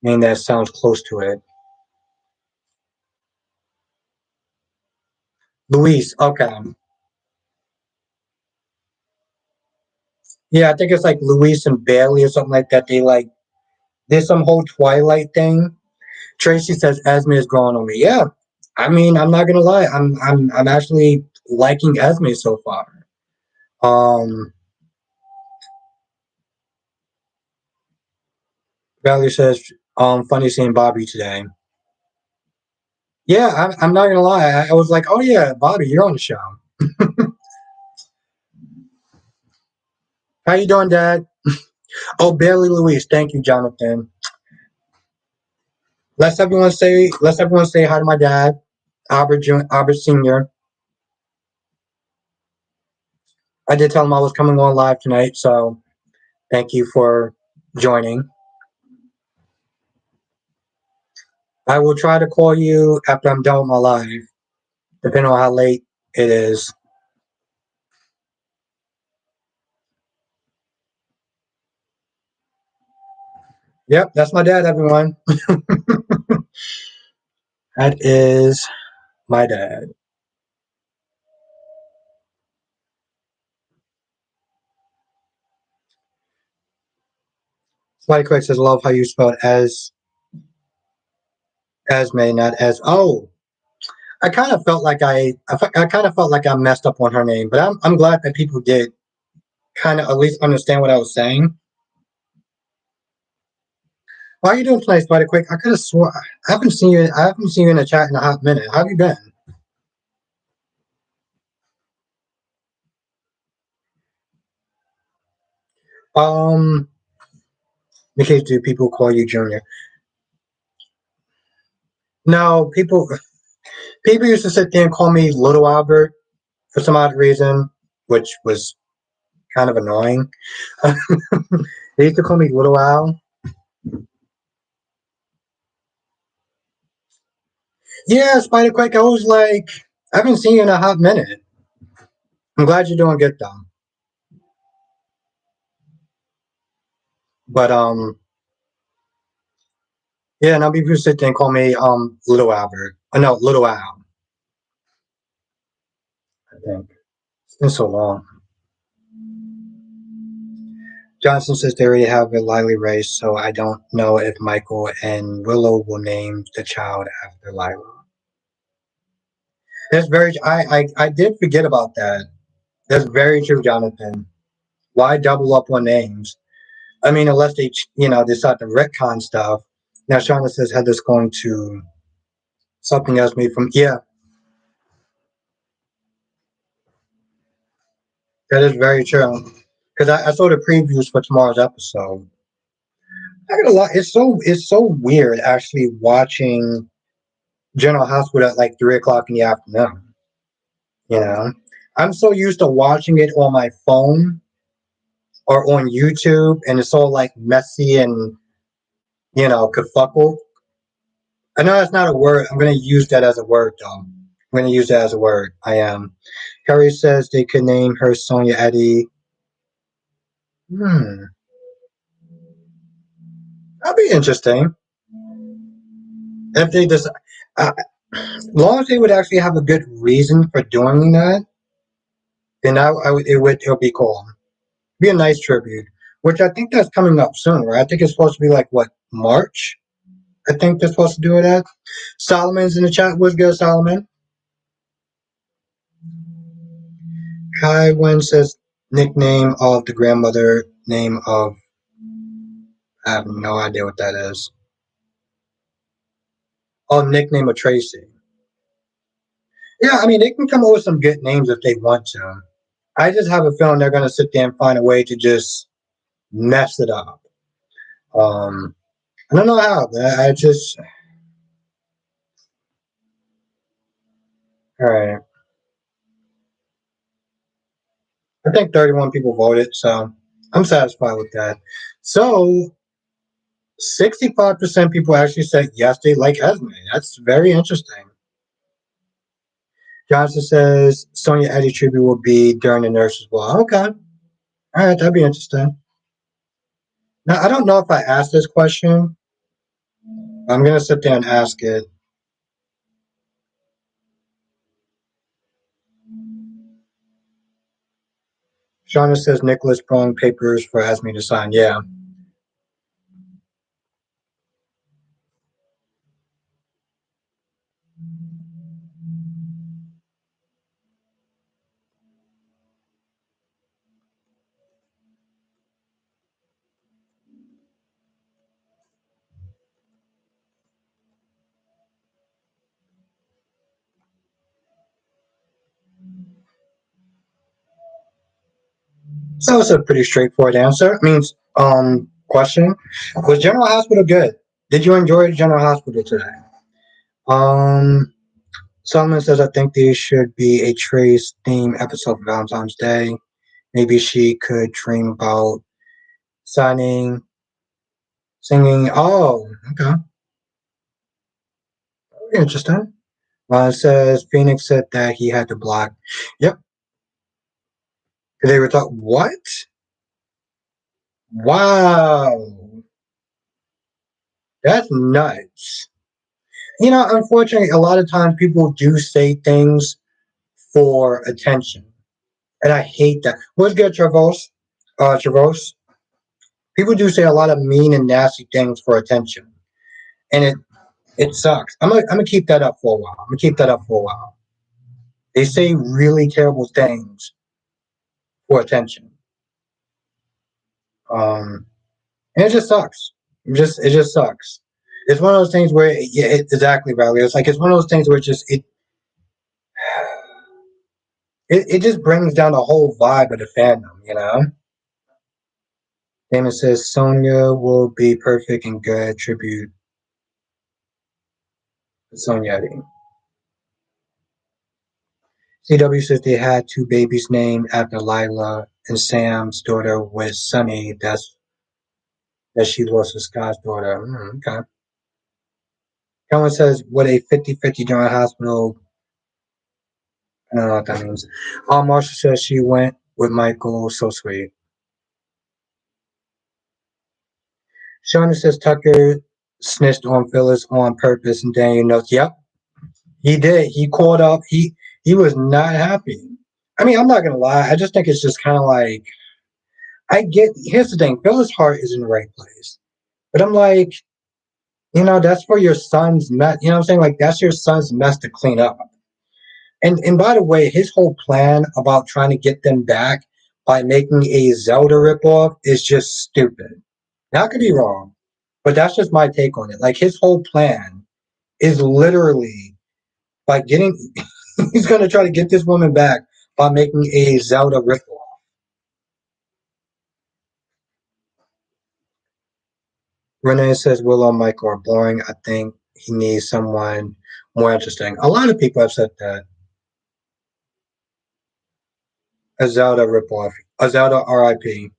name that sounds close to it. Luis. Okay. Yeah, I think it's like Luis and Bailey or something like that. There's some whole Twilight thing. Tracy says Esme is growing on me. Yeah, I mean, I'm not gonna lie. I'm actually liking Esme so far. Um, Valerie says, funny seeing Bobby today. Yeah, I'm not gonna lie. I was like, oh yeah, Bobby, you're on the show. How you doing, Dad? Oh, Bailey Louise. Thank you, Jonathan. Let's everyone say hi to my dad, Albert Senior. I did tell him I was coming on live tonight, so thank you for joining. I will try to call you after I'm done with my live, depending on how late it is. Yep, that's my dad, everyone. That is my dad. Somebody quick says, love how you spelled Esme, not as. Oh, I kind of felt like I messed up on her name, but I'm glad that people did kind of at least understand what I was saying. Why are you doing tonight, Spider Quick? I could have swore I haven't seen you in the chat in a hot minute. How have you been? Um, in case do people call you Junior? No, people used to sit there and call me Little Albert for some odd reason, which was kind of annoying. They used to call me Little Al. Yeah, Spider Quick. I was like, I haven't seen you in a hot minute. I'm glad you're doing good though. But yeah, now people sit there and call me Little Albert. No, Little Al. I think it's been so long. Johnson says they already have a Lily race, so I don't know if Michael and Willow will name the child after Lila. That's very. I did forget about that. That's very true, Jonathan. Why double up on names? I mean, unless they decide to retcon stuff. Now, Shauna says Heather's going to something else made from. Yeah, that is very true. Because I saw the previews for tomorrow's episode. I got a lot. It's so weird actually watching General Hospital at like 3 o'clock in the afternoon. You know, I'm so used to watching it on my phone or on YouTube, and it's all like messy and kerfuckle. I know that's not a word. I'm going to use that as a word, though. I'm going to use that as a word. I am. Harry says they could name her Sonia Eddie. Hmm, that'd be interesting if they just. As long as they would actually have a good reason for doing that, then it would be cool. Be a nice tribute, which I think that's coming up soon, right? I think it's supposed to be like what March. I think they're supposed to do it at. Solomon's in the chat. What's good, Solomon? Kai Wen says nickname of the grandmother, name of I have no idea what that is. Oh, nickname of Tracy. Yeah, I mean they can come up with some good names if they want to. I just have a feeling they're gonna sit there and find a way to just mess it up. Um, I don't know how. I just all right. I think 31 people voted, so I'm satisfied with that. So 65% people actually said yes, they like Esme. That's very interesting. Johnson says Sonia Eddie tribute will be during the nurses' ball. Okay. All right, that'd be interesting. Now, I don't know if I asked this question. I'm going to sit there and ask it. Shauna says Nicholas Prong papers for Esme to sign. Yeah. So it's a pretty straightforward answer. I mean, question. Was General Hospital good? Did you enjoy General Hospital today? Um, Solomon says, I think there should be a Trace theme episode for Valentine's Day. Maybe she could dream about signing, singing. Oh, okay. Interesting. It says Phoenix said that he had to block. Yep. They were talking. What? Wow. That's nuts. Unfortunately, a lot of times people do say things for attention, and I hate that. What's good, Travos? Travos. People do say a lot of mean and nasty things for attention, and it sucks. I'm gonna keep that up for a while. I'm gonna keep that up for a while. They say really terrible things for attention, and it just sucks. It just sucks. It's one of those things where yeah, exactly, Valerie. It's like it's one of those things where it just brings down the whole vibe of the fandom. Damon says Sonya will be perfect and good tribute to Sonya. CW says they had two babies named after Lila and Sam's daughter was Sunny. That she lost to Scott's daughter. Okay. Kellen says, what a 50-50 General Hospital. I don't know what that means. Marsha says she went with Michael. So sweet. Shauna says Tucker snitched on Phyllis on purpose, and Daniel knows, yep, he did. He caught up. He was not happy. I mean, I'm not gonna lie. I just think it's just kind of like I get. Here's the thing: Phyllis' heart is in the right place, but I'm like, that's for your son's mess. You know what I'm saying? Like that's your son's mess to clean up. And by the way, his whole plan about trying to get them back by making a Zelda ripoff is just stupid. Now, I could be wrong, but that's just my take on it. Like his whole plan is literally by getting. He's going to try to get this woman back by making a Zelda ripoff. Renee says Willow and Michael are boring. I think he needs someone more interesting. A lot of people have said that. A Zelda ripoff. A Zelda RIP.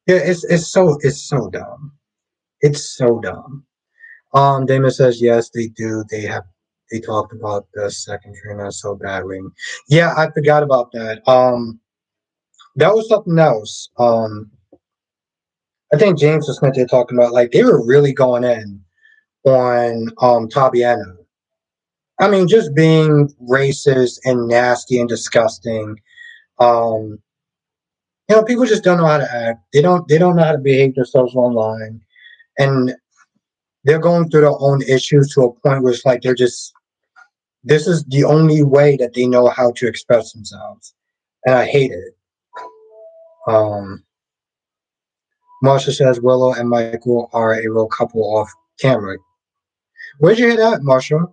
Yeah, it's so dumb. It's so dumb. Damon says yes, they do. They talked about the second trainer so badly. Yeah, I forgot about that. That was something else. I think James was Smith they talking about like they were really going in on Tabiana. I mean, just being racist and nasty and disgusting. Um, people just don't know how to act. They don't know how to behave themselves online, and they're going through their own issues to a point where it's like they're just this is the only way that they know how to express themselves, and I hate it. Um, Marsha says Willow and Michael are a real couple off camera. Where'd you hear that, Marsha?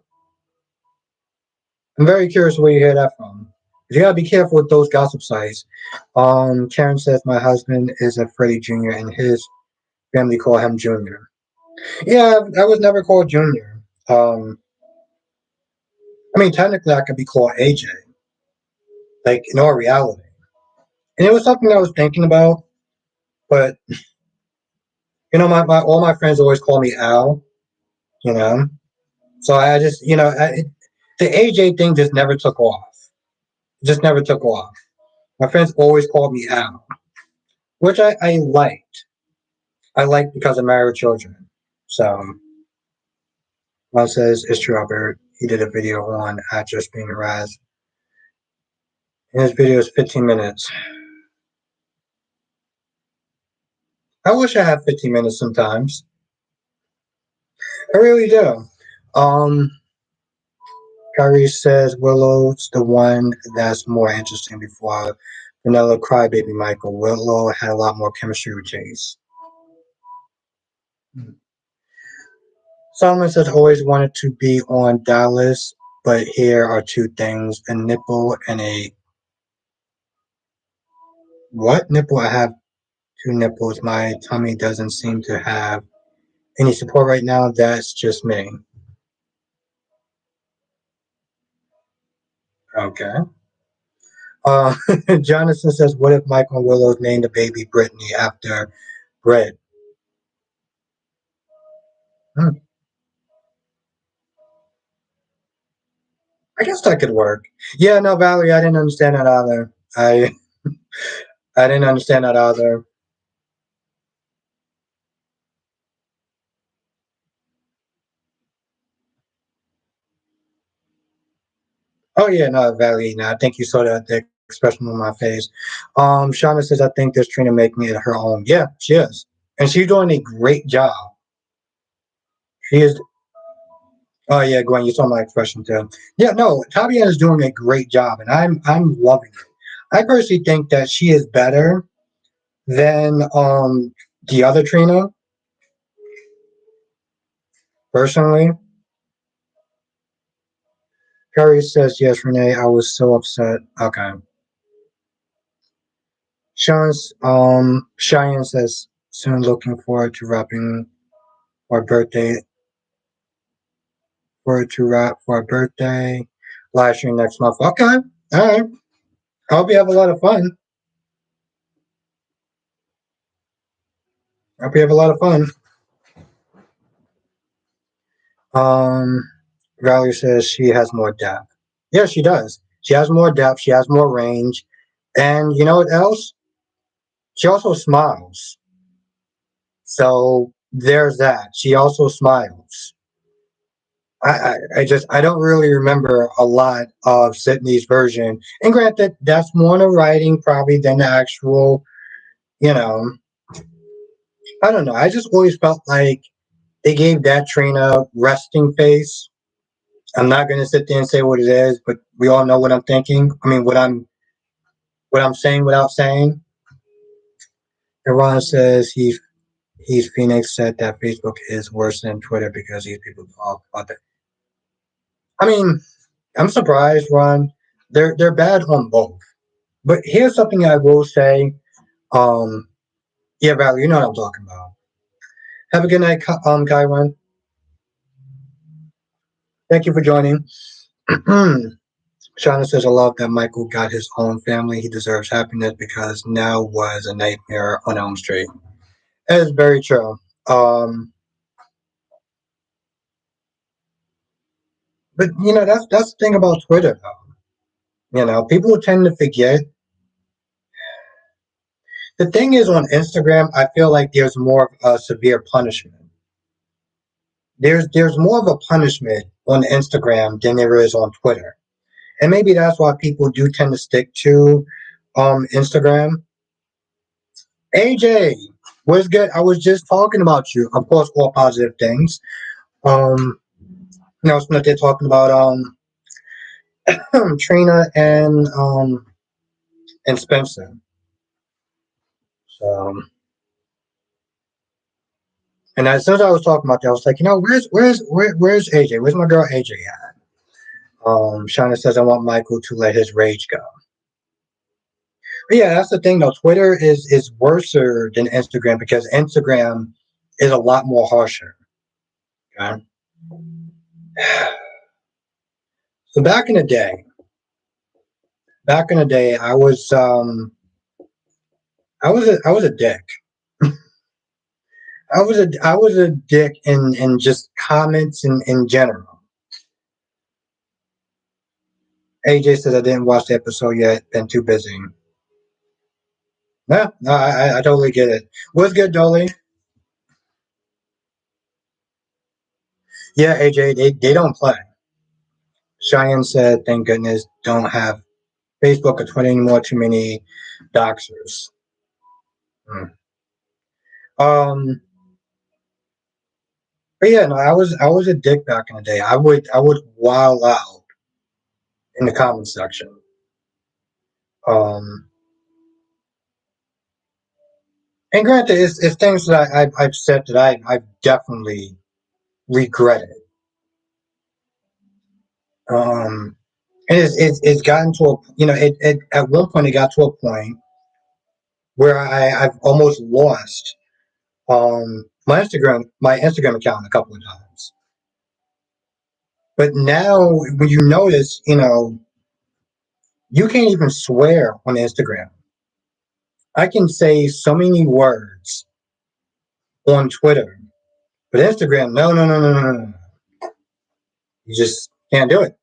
I'm very curious where you hear that from. You gotta be careful with those gossip sites. Karen says my husband is a Freddie Jr. and his family call him Junior. Yeah, I was never called Junior. I mean, technically, I could be called AJ, like in all reality. And it was something I was thinking about, but my all my friends always call me Al. You know, so I just the AJ thing just never took off. It just never took off. My friends always called me Al, which I liked. I liked because I'm married with children. So Ron says it's true, Albert. He did a video on actress being harassed. And his video is 15 minutes. I wish I had 15 minutes sometimes. I really do. Um, Kyrie says Willow's the one that's more interesting before Vanilla Crybaby Michael. Willow had a lot more chemistry with Chase. Solomon says always wanted to be on Dallas, but here are two things: a nipple and a what nipple? I have two nipples. My tummy doesn't seem to have any support right now. That's just me. Okay. Uh, Jonathan says, what if Michael Willows named the baby Brittany after Brett? Hmm. I guess that could work. Yeah, no, Valerie, I didn't understand that either. I didn't understand that either. Oh yeah, no, Valley. No, I think you saw the expression on my face. Shauna says, "I think this Trina making it her own." Yeah, she is, and she's doing a great job. She is. Oh yeah, Gwen, you saw my expression too. Yeah, no, Tabiana is doing a great job, and I'm loving it. I personally think that she is better than the other Trina. Personally, Carrie says yes, Renee. I was so upset. Okay. Cheyenne says soon looking forward to wrapping our birthday for to wrap for our birthday last year next month. Okay. All right. I hope you have a lot of fun. I hope you have a lot of fun. Um Valerie says she has more depth. Yeah, she does. She has more depth, she has more range. And you know what else? She also smiles. So there's that. She also smiles. I don't really remember a lot of Sydney's version. And granted, that's more the writing probably than the actual, you know, I don't know. I just always felt like they gave that Trina resting face. I'm not gonna sit there and say what it is, but we all know what I'm thinking. I mean what I'm saying without saying. And Ron says he's Phoenix said that Facebook is worse than Twitter because these people talk about that. I mean, I'm surprised, Ron. They're bad on both. But here's something I will say. Um, yeah, Valerie, you know what I'm talking about. Have a good night, Kaiwan. Thank you for joining. Shauna says, I love that Michael got his own family. He deserves happiness because now was a nightmare on Elm Street. That is very true. Um, but that's the thing about Twitter though. People tend to forget. The thing is on Instagram, I feel like there's more of a severe punishment. There's more of a punishment on Instagram than there is on Twitter. And maybe that's why people do tend to stick to Instagram. AJ, what's good? I was just talking about you. Of course, all positive things. Um, it's not they're talking about Trina and Spencer. So, and as soon as I was talking about that, I was like, where's AJ? Where's my girl AJ at? Shauna says I want Michael to let his rage go. But yeah, that's the thing though. Twitter is worse than Instagram because Instagram is a lot more harsher. Okay? So back in the day, I was a dick. I was a dick in just comments in general. AJ says I didn't watch the episode yet. Been too busy. No, I totally get it. What's good, Dolly? Yeah, AJ, they don't play. Cheyenne said, "Thank goodness don't have Facebook or Twitter anymore. Too many doxers." Hmm. Um, but yeah, no, I was a dick back in the day. I would wild out in the comment section. Um, and granted, it's things that I've said that I've definitely regretted. Um, and it's gotten to it at one point it got to a point where I've almost lost my Instagram account a couple of times. But now when you notice, you can't even swear on Instagram. I can say so many words on Twitter, but Instagram, no, no, no, no, no, no, no. You just can't do it.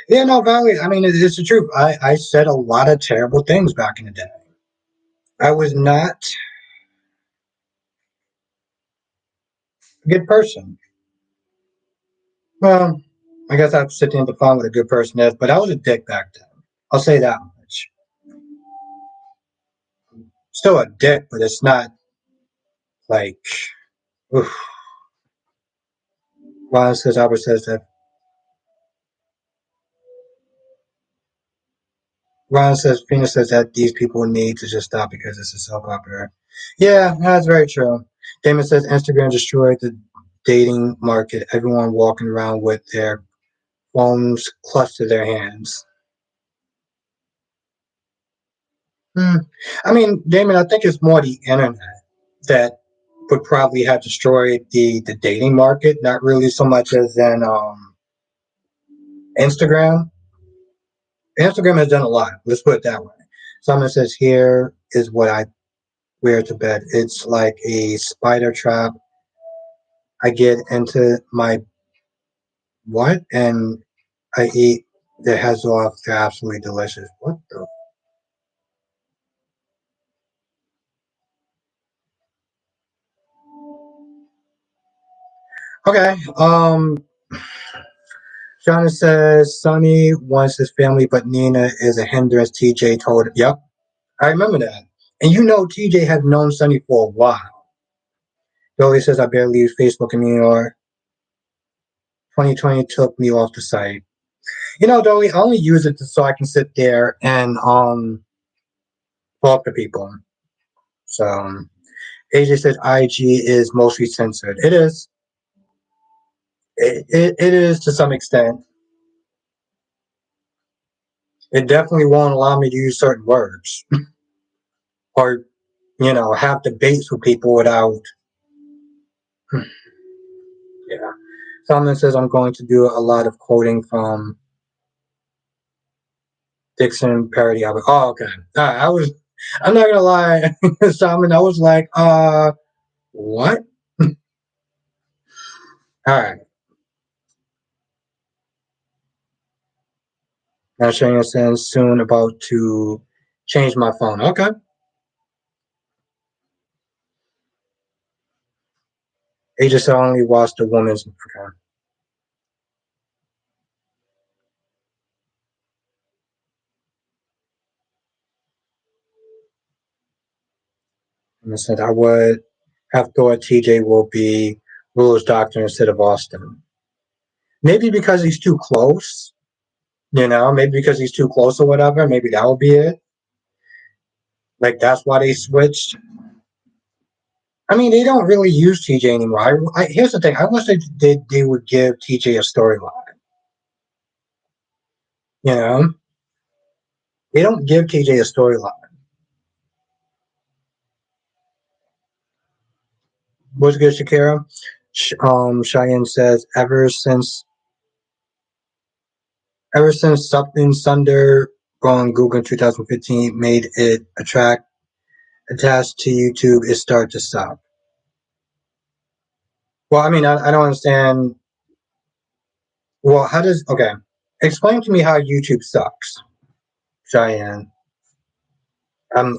Yeah, no, Valley. I mean, it's the truth. I said a lot of terrible things back in the day. I was not a good person. Well, I guess I have to sit there and define what a good person is, but I was a dick back then. I'll say that much. Still a dick, but it's not like. Oof. Ron says, Albert says that. Ron says, Phoenix says that these people need to just stop because it's a soap opera. Yeah, that's very true. Damon says Instagram destroyed the dating market. Everyone walking around with their phones clutched to their hands. Hmm. I mean, Damon, I think it's more the internet that would probably have destroyed the dating market, not really so much as in Instagram. Instagram has done a lot. Let's put it that way. Someone says, "Here is what I wear to bed. It's like a spider trap. I get into my what and I eat the heads off. They're absolutely delicious. What the? Okay. Shauna says Sonny wants his family, but Nina is a hindrance. TJ told him. Yep, I remember that. And you know, TJ had known Sonny for a while. Dolly says I barely use Facebook anymore. 2020 took me off the site. You know, Dolly, I only use it so I can sit there and talk to people. So AJ says IG is mostly censored. It is. It is to some extent. It definitely won't allow me to use certain words or, have debates with people without. Yeah. Someone says I'm going to do a lot of quoting from Dixon parody album. Oh, okay. I was. I'm not gonna lie, Simon. I was like, what? All right. Now Shane says soon about to change my phone. Okay. He just only watched the woman's. Okay. And I said I would have thought TJ will be Rule's doctor instead of Austin. Maybe because he's too close. Maybe because he's too close or whatever. Maybe that would be it. Like that's why they switched. I mean, they don't really use TJ anymore. Here's the thing. I wish they would give TJ a storyline. You know, they don't give TJ a storyline. What's good, Shakira? Cheyenne says ever since something Thunder on Google in 2015 made it attached to YouTube, it started to stop. Well, I mean, I don't understand. Well, how does okay? Explain to me how YouTube sucks, Cheyenne. I'm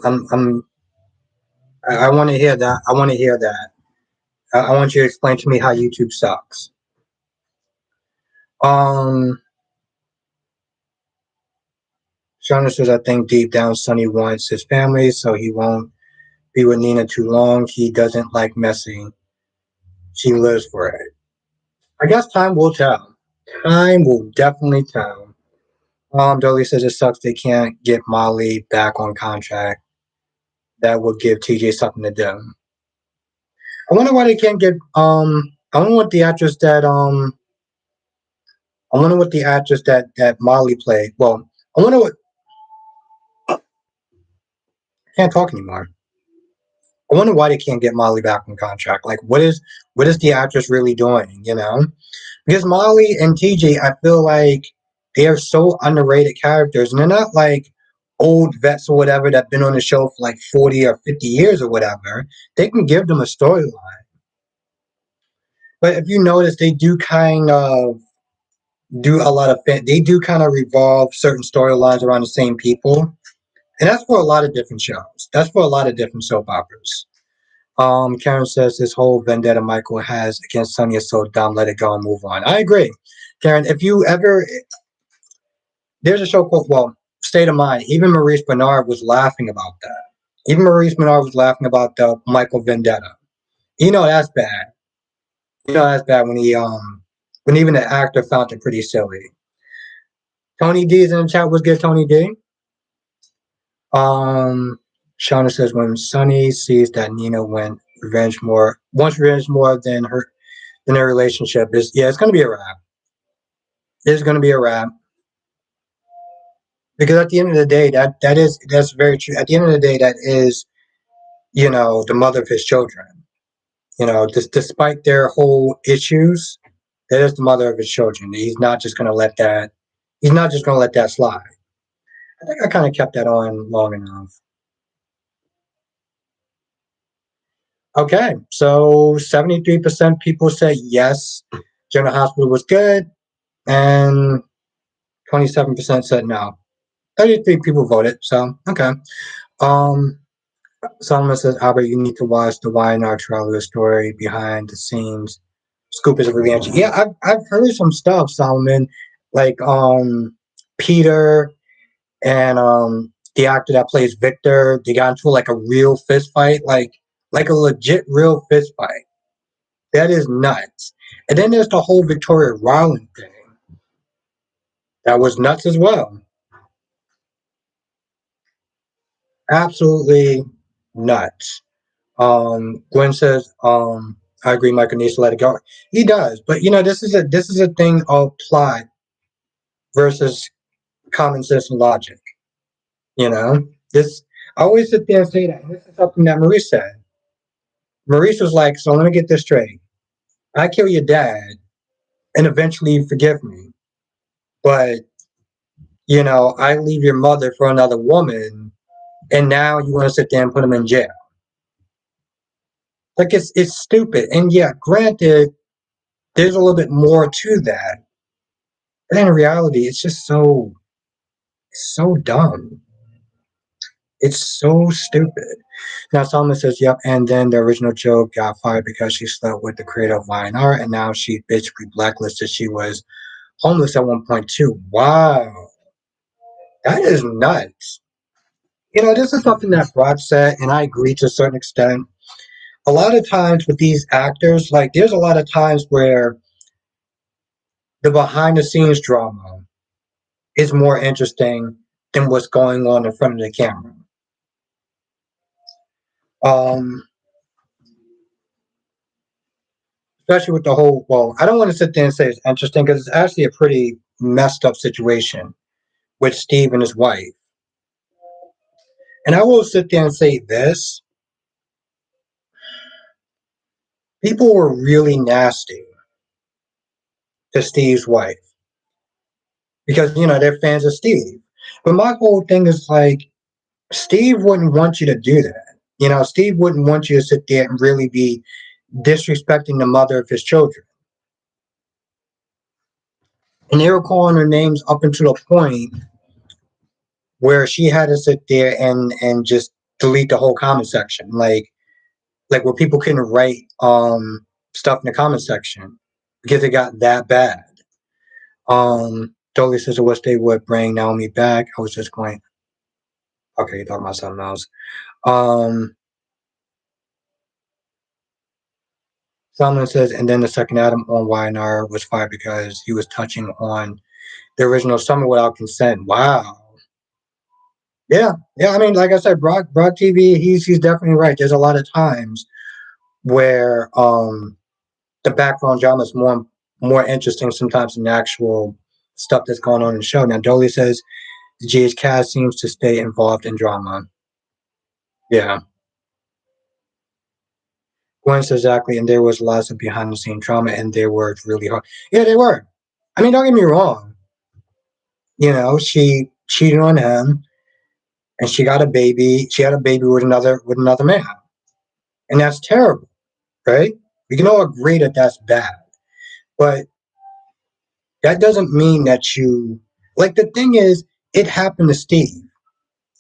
I want to hear that. I want to hear that. I want you to explain to me how YouTube sucks. Um, Shauna says, I think deep down Sonny wants his family, so he won't be with Nina too long. He doesn't like messing. She lives for it. I guess time will tell. Time will definitely tell. Dolly says it sucks they can't get Molly back on contract. That would give TJ something to do. I wonder why they can't get I wonder what the actress that I wonder what the actress that Molly played. Well, I wonder what I can't talk anymore. I wonder why they can't get Molly back on contract. Like, what is the actress really doing? Because Molly and TJ, I feel like they are so underrated characters, and they're not like old vets or whatever that've been on the show for like 40 or 50 years or whatever. They can give them a storyline. But if you notice, they do kind of do a lot of they do kind of revolve certain storylines around the same people, and that's for a lot of different shows. That's for a lot of different soap operas. Karen says this whole vendetta Michael has against Sonny is so dumb. Let it go and move on. I agree, Karen. If you ever, there's a show called State of Mind. Even Maurice Bernard was laughing about that. Even Maurice Bernard was laughing about the Michael vendetta. You know that's bad. You know that's bad when even the actor found it pretty silly. Tony D's in the chat. Was good, Tony D. Um, Shauna says when Sonny sees that Nina wants revenge more than their relationship is, yeah, it's gonna be a wrap. It's gonna be a wrap because at the end of the day, that's very true. At the end of the day, that is the mother of his children. Despite their whole issues, that is the mother of his children. He's not just gonna let that. He's not just gonna let that slide. I think I kind of kept that on long enough. Okay, so 73% people said yes, General Hospital was good, and 27% said no. 33 people voted, so okay. Um, Solomon says, Albert, you need to watch the YNR Traveler story behind the scenes. Scoop is really interesting. Yeah, I've heard some stuff, Solomon, like Peter and the actor that plays Victor, they got into like a real fist fight, like a legit real fist fight. That is nuts. And then there's the whole Victoria Rowland thing. That was nuts as well. Absolutely nuts. Gwen says, I agree Michael needs to let it go. He does, but this is a thing of plot versus common sense and logic. You know? This I always sit there and say that, and this is something that Maurice said. Maurice was like, so let me get this straight. I kill your dad and eventually you forgive me. But I leave your mother for another woman, and now you want to sit there and put him in jail. Like it's stupid. And yeah, granted, there's a little bit more to that. But in reality, it's just so dumb. It's so stupid. Now Solomon says, yep, and then the original joke got fired because she slept with the creator of Y&R, and now she basically blacklisted. She was homeless at one point too. Wow. That is nuts. This is something that Brock said, and I agree to a certain extent. A lot of times with these actors, like there's a lot of times where the behind the scenes drama is more interesting than what's going on in front of the camera. Um, Especially with the whole, well, I don't want to sit there and say it's interesting because it's actually a pretty messed up situation with Steve and his wife. And I will sit there and say this: people were really nasty to Steve's wife because they're fans of Steve. But my whole thing is like, Steve wouldn't want you to do that. Steve wouldn't want you to sit there and really be disrespecting the mother of his children. And they were calling her names up until the point where she had to sit there and just delete the whole comment section, like where people couldn't write stuff in the comment section because it got that bad. Dolly says, I wish they would bring Naomi back. I was just going, okay, you're talking about something else. Someone says, and then the second Adam on YNR was fired because he was touching on the original Summer without consent. Wow. Yeah, yeah. I mean, like I said, Brock TV, he's definitely right. There's a lot of times where the background drama is more interesting sometimes than the actual stuff that's going on in the show. Now, Dolly says the GH cast seems to stay involved in drama. Yeah. Gwen says exactly, and there was lots of behind the scene drama, and they were really hard. Yeah, they were. I mean, don't get me wrong. She cheated on him, and she got a baby. She had a baby with another man, and that's terrible, right? We can all agree that that's bad, but that doesn't mean that you like. The thing is, it happened to Steve.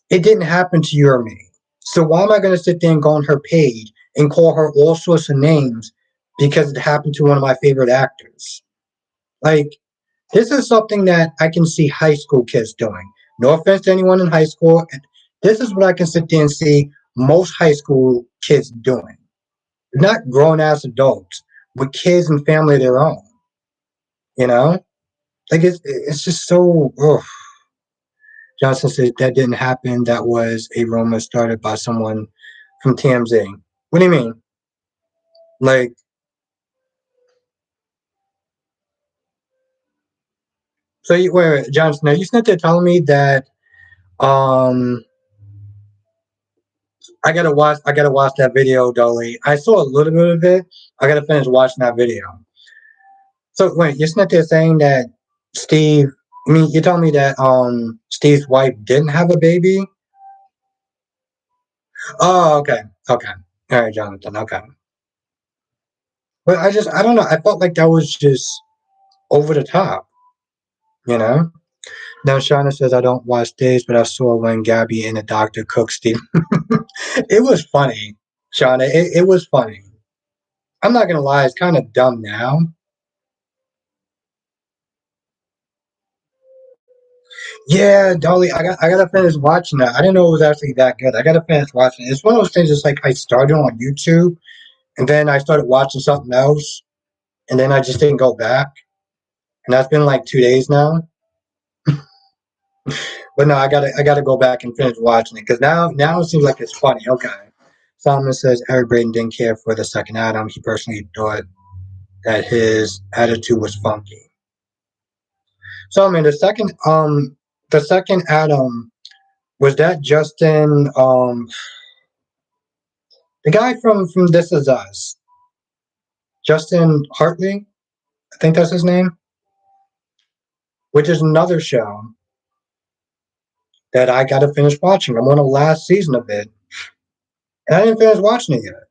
It didn't happen to you or me. So why am I going to sit there and go on her page and call her all sorts of names because it happened to one of my favorite actors. Like, this is something that I can see high school kids doing. No offense to anyone in high school. This is what I can sit there and see most high school kids doing. Not grown ass adults, with kids and family of their own. You know? Like, it's just so. Ugh. Johnson said that didn't happen. That was a rumor started by someone from TMZ. What do you mean? Like, so wait, Johnson, are you sitting there telling me that um I gotta watch that video, Dolly. I saw a little bit of it. I gotta finish watching that video. So wait, you're sitting there saying that Steve I mean you're telling me that Steve's wife didn't have a baby? Oh, okay. Okay. All right, Jonathan, okay. But I don't know. I felt like that was just over the top, you know? Now Shauna says I don't watch days, but I saw when Gabby and the doctor cooked Steve. It was funny, Shauna. It was funny. I'm not gonna lie, it's kind of dumb now. Yeah, Dolly, I gotta finish watching that. I didn't know it was actually that good. I gotta finish watching it. It's one of those things. It's like I started on YouTube, and then I started watching something else, and then I just didn't go back. And that's been like 2 days now. But no, I gotta go back and finish watching it because now it seems like it's funny. Okay. Solomon says Eric Braden didn't care for the second Adam. He personally thought that his attitude was funky. So I mean, the second Adam was that Justin, the guy from This Is Us, Justin Hartley, I think that's his name, which is another show that I got to finish watching. I'm on the last season of it, and I didn't finish watching it yet.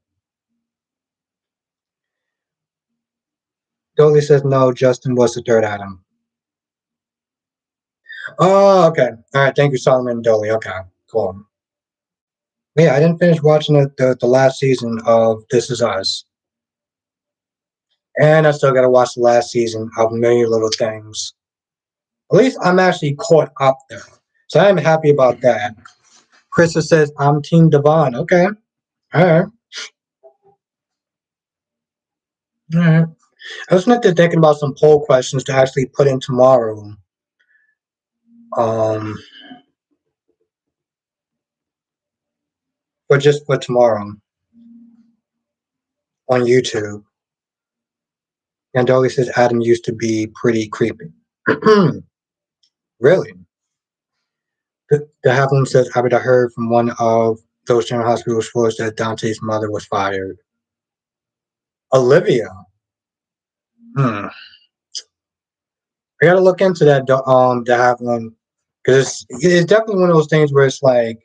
Dolly says no. Justin was the third Adam. Oh, okay. All right. Thank you, Solomon and Dolly. Okay, cool. Yeah, I didn't finish watching the last season of This Is Us. And I still got to watch the last season of A Million Little Things. At least I'm actually caught up there. So I'm happy about that. Krista says, I'm Team Devon. Okay. All right. All right. I was not thinking about some poll questions to actually put in tomorrow. Um, but just for tomorrow on YouTube. And Dolly says Adam used to be pretty creepy. Really? The Haviland says, I heard from one of those general hospital floors that Dante's mother was fired. Olivia. Hmm. I gotta look into that. The Haviland, because it's definitely one of those things where it's like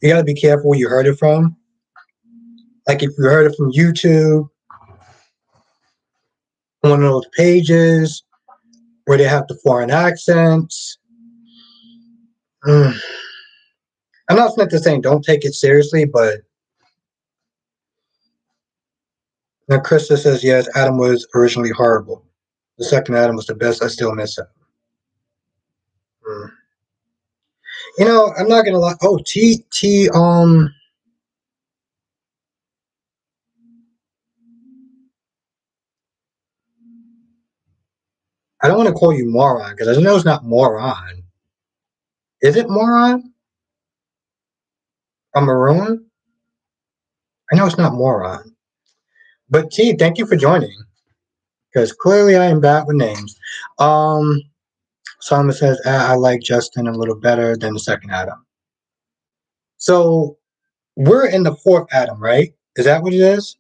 you gotta be careful where you heard it from. Like if you heard it from YouTube, one of those pages where they have the foreign accents. Mm. I'm not saying don't take it seriously, but now Krista says yes, Adam was originally horrible. The second Adam was the best. I still miss him. Mm. I'm not gonna lie. Oh, T. I don't want to call you moron because I know it's not moron. Is it moron? A maroon? I know it's not moron. But T, thank you for joining because clearly I am bad with names. Um, Simon says I like Justin a little better than the second Adam. So we're in the fourth Adam, right? Is that what it is?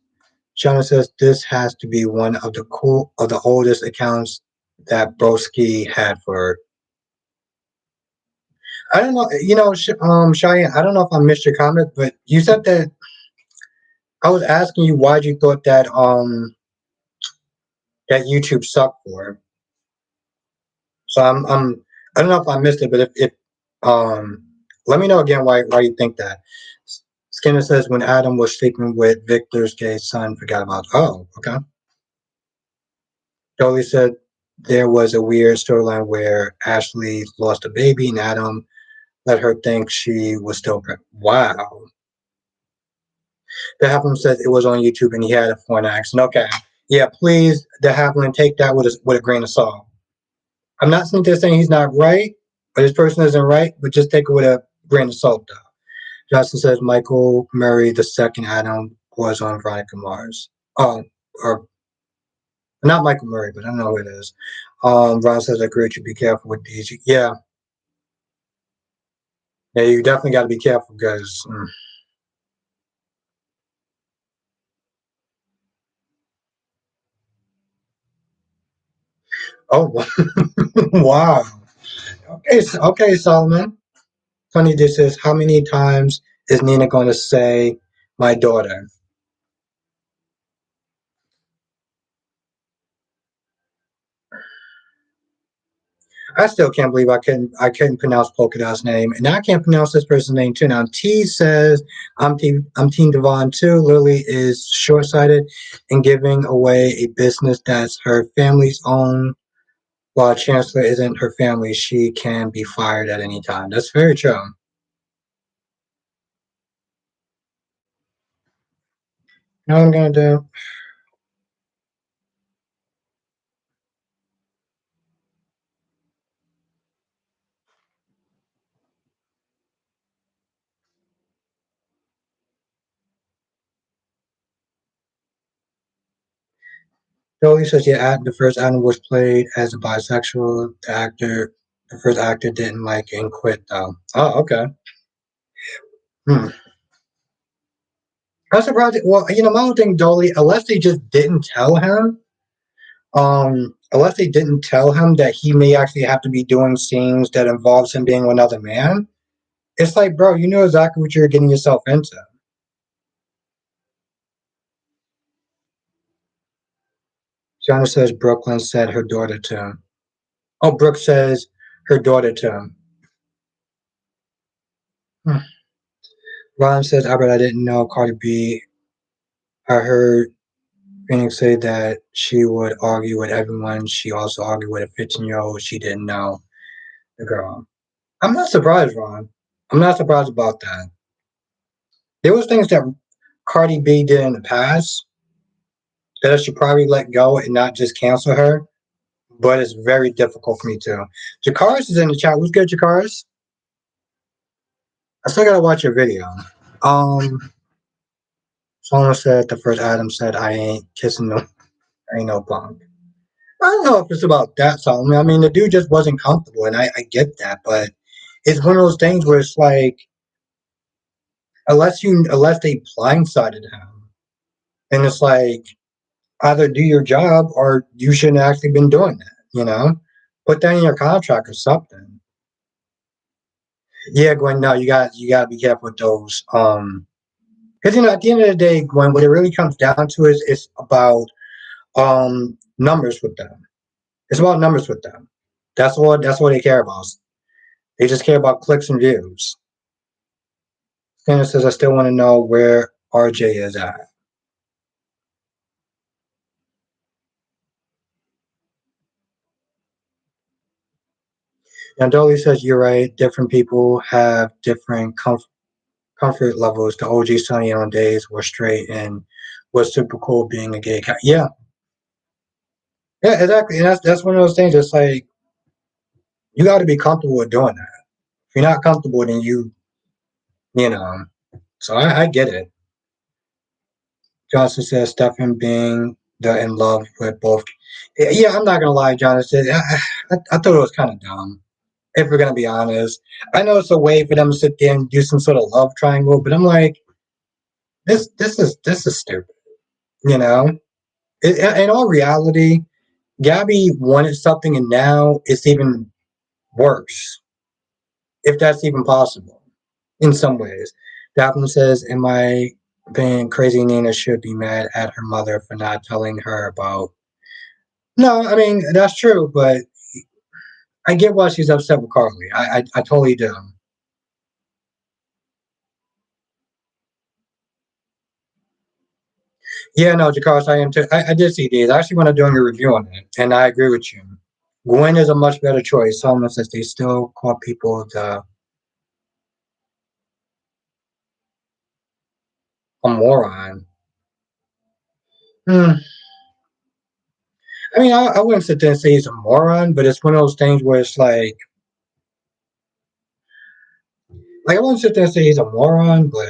Shauna says this has to be one of the oldest accounts that Broski had for. I don't know, Cheyenne. I don't know if I missed your comment, but you said that I was asking you why you thought that YouTube sucked for. So I don't know if I missed it, but if Let me know again why you think that. Skinner says when Adam was sleeping with Victor's gay son, forgot about. Oh, okay. Dolly said there was a weird storyline where Ashley lost a baby and Adam let her think she was still pregnant. Wow. The Haplin says it was on YouTube and he had a foreign accent. Okay. Yeah, please, the Haplin, take that with a grain of salt. I'm not saying he's not right, or this person isn't right, but just take it with a grain of salt, though. Justin says Michael Murray, the second Adam, was on Veronica Mars. Oh, or not Michael Murray, but I don't know who it is. Ron says, I agree, you be careful with these. Yeah, yeah, you definitely got to be careful because. Oh, wow. Okay, okay, Solomon. Funny this is, how many times is Nina going to say my daughter? I still can't believe I couldn't pronounce Polka Dot's name, and I can't pronounce this person's name too. Now T says I'm Team Devon too. Lily is short sighted and giving away a business that's her family's own. While Chancellor isn't her family, she can be fired at any time. That's very true. You know what I'm gonna do? Dolly says yeah, the first Adam was played as a bisexual. The first actor didn't like it and quit though. Oh, okay. Hmm. I'm surprised. Well, my own thing, Dolly, unless they just didn't tell him, unless they didn't tell him that he may actually have to be doing scenes that involves him being with another man, it's like, bro, you know exactly what you're getting yourself into. Shauna says Brooklyn said her daughter to him. Oh, Brooke says her daughter to him. Hmm. Ron says, Albert, I didn't know Cardi B. I heard Phoenix say that she would argue with everyone. She also argued with a 15-year-old she didn't know, the girl. I'm not surprised, Ron. I'm not surprised about that. There was things that Cardi B did in the past that I should probably let go and not just cancel her. But it's very difficult for me to. Jakaris is in the chat. What's good, Jakaris? I still gotta watch your video. Um, Someone said the first Adam said I ain't kissing no, ain't no punk. I don't know if it's about that song. I mean, the dude just wasn't comfortable, and I get that, but it's one of those things where it's like unless they blindsided him, and it's like either do your job or you shouldn't have actually been doing that. Put that in your contract or something. Yeah, Gwen. No, you got to be careful with those. Because at the end of the day, Gwen, what it really comes down to is it's about numbers with them. It's about numbers with them. That's all they care about. They just care about clicks and views. Skinner says I still want to know where RJ is at. And Dolly says you're right. Different people have different comfort levels. The OG Sunny on days were straight and was super cool being a gay guy. Yeah, yeah, exactly. And that's one of those things. It's like you got to be comfortable with doing that. If you're not comfortable, then you know. So I get it. Johnson says Stefan being the in love with both. Yeah, I'm not gonna lie, Jonathan. I thought it was kind of dumb. If we're gonna be honest, I know it's a way for them to sit there and do some sort of love triangle, but I'm like, this is stupid. You know, in all reality, Gabby wanted something, and now it's even worse, if that's even possible. In some ways, Daphne says, "In my opinion, crazy Nina should be mad at her mother for not telling her about." No, I mean that's true, but I get why she's upset with Carly. I totally do. Yeah, no, Jakars, I am too. I did see these. I actually want to do a review on it, and I agree with you. Gwen is a much better choice. Someone says they still call people a moron. Hmm. I mean, I wouldn't sit there and say he's a moron, but it's one of those things where it's like I wouldn't sit there and say he's a moron, but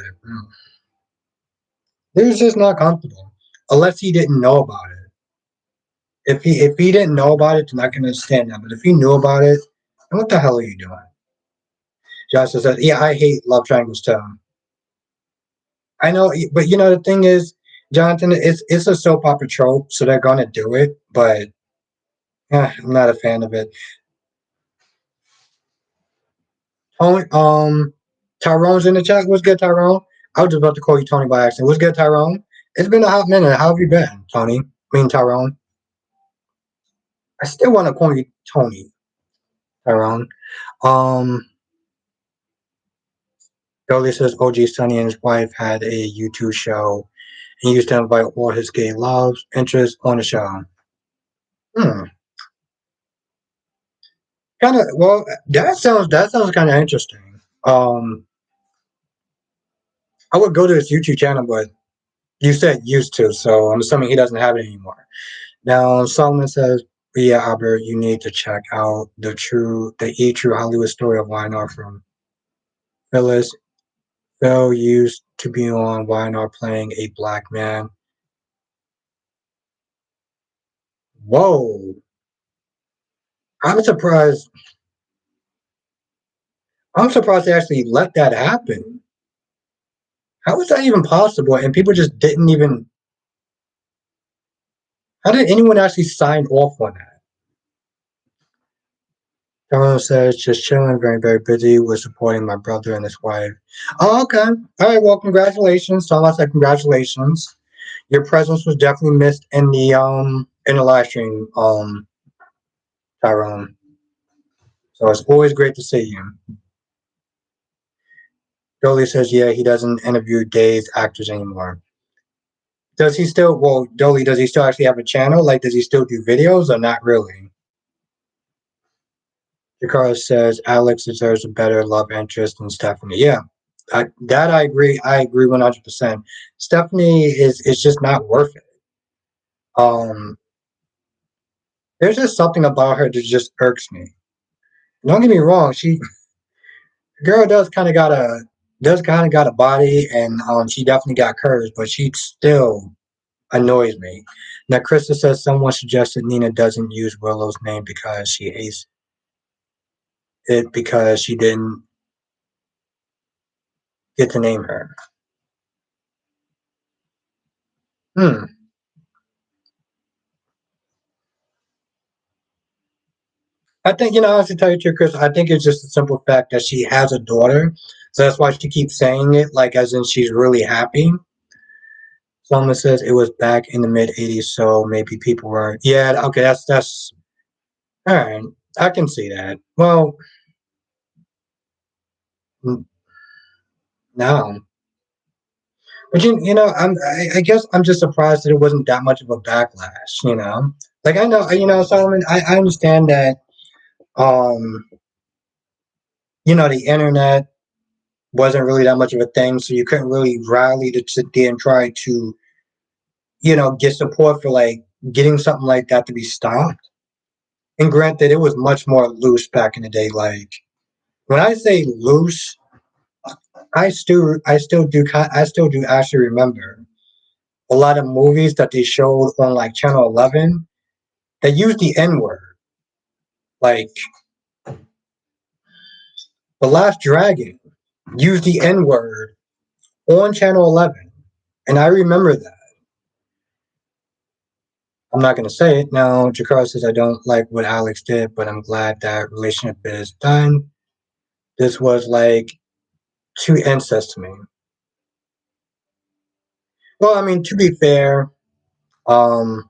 he's just not comfortable unless he didn't know about it. If he didn't know about it, then I can understand that. But if he knew about it, then what the hell are you doing? Joshua said, "Yeah, I hate love triangles too." I know, but the thing is, Jonathan, it's a soap opera trope, so they're gonna do it. But I'm not a fan of it. Tony, Tyrone's in the chat. What's good, Tyrone? I was just about to call you Tony by accident. What's good, Tyrone? It's been a hot minute. How have you been, Tony? I mean, Tyrone. I still want to call you Tony, Tyrone. Um, Dolly says OG Sunny and his wife had a YouTube show. He used to invite all his gay loves, interests on the show. Hmm. Kind of. Well, that sounds kind of interesting. I would go to his YouTube channel, but you said used to, so I'm assuming he doesn't have it anymore. Now, Solomon says, "Yeah, Albert, you need to check out the true Hollywood story of YNR from Phyllis. Phil used to be on YNR playing a black man. Whoa! I'm surprised. I'm surprised they actually let that happen. How is that even possible? And people just didn't even. How did anyone actually sign off on that? Everyone says just chilling, very, very busy with supporting my brother and his wife. Oh, okay. All right. Well, congratulations. So I said congratulations. Your presence was definitely missed in the live stream, Tyrone. So it's always great to see you. Dolly says, yeah, he doesn't interview Days actors anymore. Does he still? Well, Dolly, does he still actually have a channel? Like, does he still do videos or not really? Ricardo says Alex deserves a better love interest than Stephanie. Yeah, that I agree. I agree 100%. Stephanie is just not worth it. Um, there's just something about her that just irks me. Don't get me wrong. Girl does kind of got a body, and she definitely got curves, but she still annoys me. Now, Krista says someone suggested Nina doesn't use Willow's name because she hates it because she didn't get to name her. Hmm. I think, honestly, tell you the truth, Chris, I think it's just the simple fact that she has a daughter. So that's why she keeps saying it, like, as in she's really happy. Someone says it was back in the mid 80s, so maybe people were. Yeah, okay, that's. All right. I can see that. Well, no. But I guess I'm just surprised that it wasn't that much of a backlash. Like I know, Solomon, I understand that, um, the internet wasn't really that much of a thing, so you couldn't really rally to sit there and try to, get support for like getting something like that to be stopped. And granted, it was much more loose back in the day. Like when I say loose, I still do actually remember a lot of movies that they showed on like Channel 11 that used the N word. Like The Last Dragon used the N word on Channel 11, and I remember that. I'm not going to say it. Now, Jakar says, I don't like what Alex did, but I'm glad that relationship is done. This was like too incest to me. Well, I mean, to be fair, um,